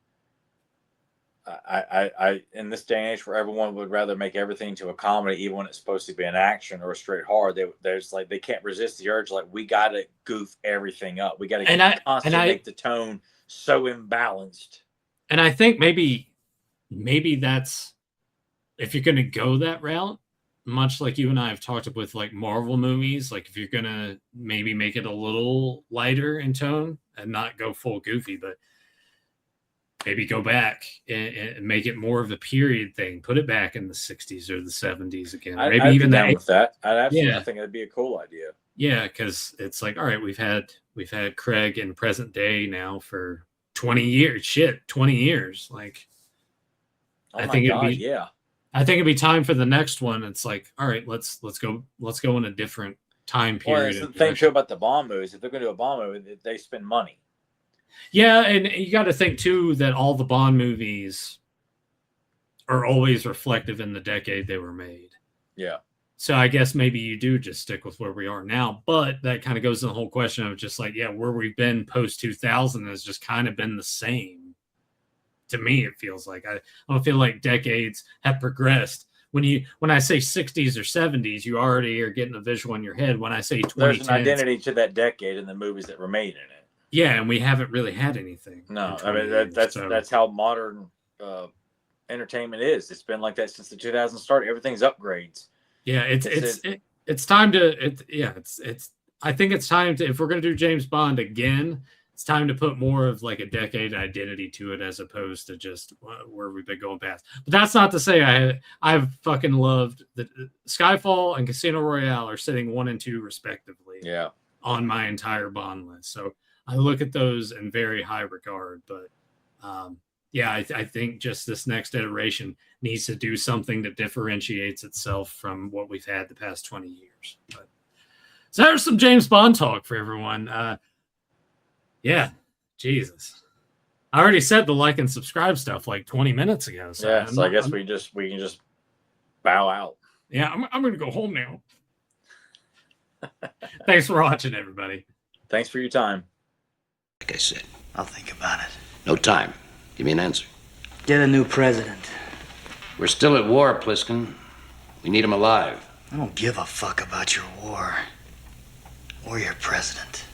I in this day and age where everyone would rather make everything to a comedy, even when it's supposed to be an action or a straight horror, there's like they can't resist the urge. Like, we got to goof everything up. We got to constantly make the tone so imbalanced. And I think maybe that's, if you're going to go that route, much like you and I have talked with like Marvel movies, like if you're going to maybe make it a little lighter in tone and not go full goofy, but maybe go back and make it more of a period thing. Put it back in the 60s or the 70s again. Maybe I'd even be down with that. I'd absolutely think that'd be a cool idea. Yeah, because it's like, all right, we've had Craig in present day now for 20 years. Shit, 20 years. Like, I think it'd be time for the next one. It's like, all right, let's go in a different time Well, period. it's the thing too about the Bond movies. If they're going to do a Bond movie, they spend money. Yeah, and you got to think too that all the Bond movies are always reflective in the decade they were made. Yeah. So I guess maybe you do just stick with where we are now, but that kind of goes to the whole question of just like, yeah, where we've been post 2000 has just kind of been the same. To me, it feels like I don't feel like decades have progressed. When I say 60s or 70s, you already are getting a visual in your head. When I say 2010s, there's an identity to that decade in the movies that were made in it. Yeah, and we haven't really had anything. No, I mean that's how modern entertainment is. It's been like that since the 2000s started. Everything's upgrades. Yeah, it's time to I think it's time to, if we're gonna do James Bond again, it's time to put more of like a decade identity to it as opposed to just where we've been going past. But that's not to say I've fucking loved the Skyfall and Casino Royale are sitting 1 and 2 respectively. Yeah, on my entire Bond list. So I look at those in very high regard. But I think just this next iteration needs to do something that differentiates itself from what we've had the past 20 years. But, so there's some James Bond talk for everyone. Yeah, Jesus. I already said the like and subscribe stuff like 20 minutes ago. So yeah, so I guess we can just bow out. Yeah, I'm going to go home now. Thanks for watching, everybody. Thanks for your time. Like I said, I'll think about it. no time. Give me an answer. Get a new president. We're still at war, Pliskin. We need him alive. I don't give a fuck about your war or your president.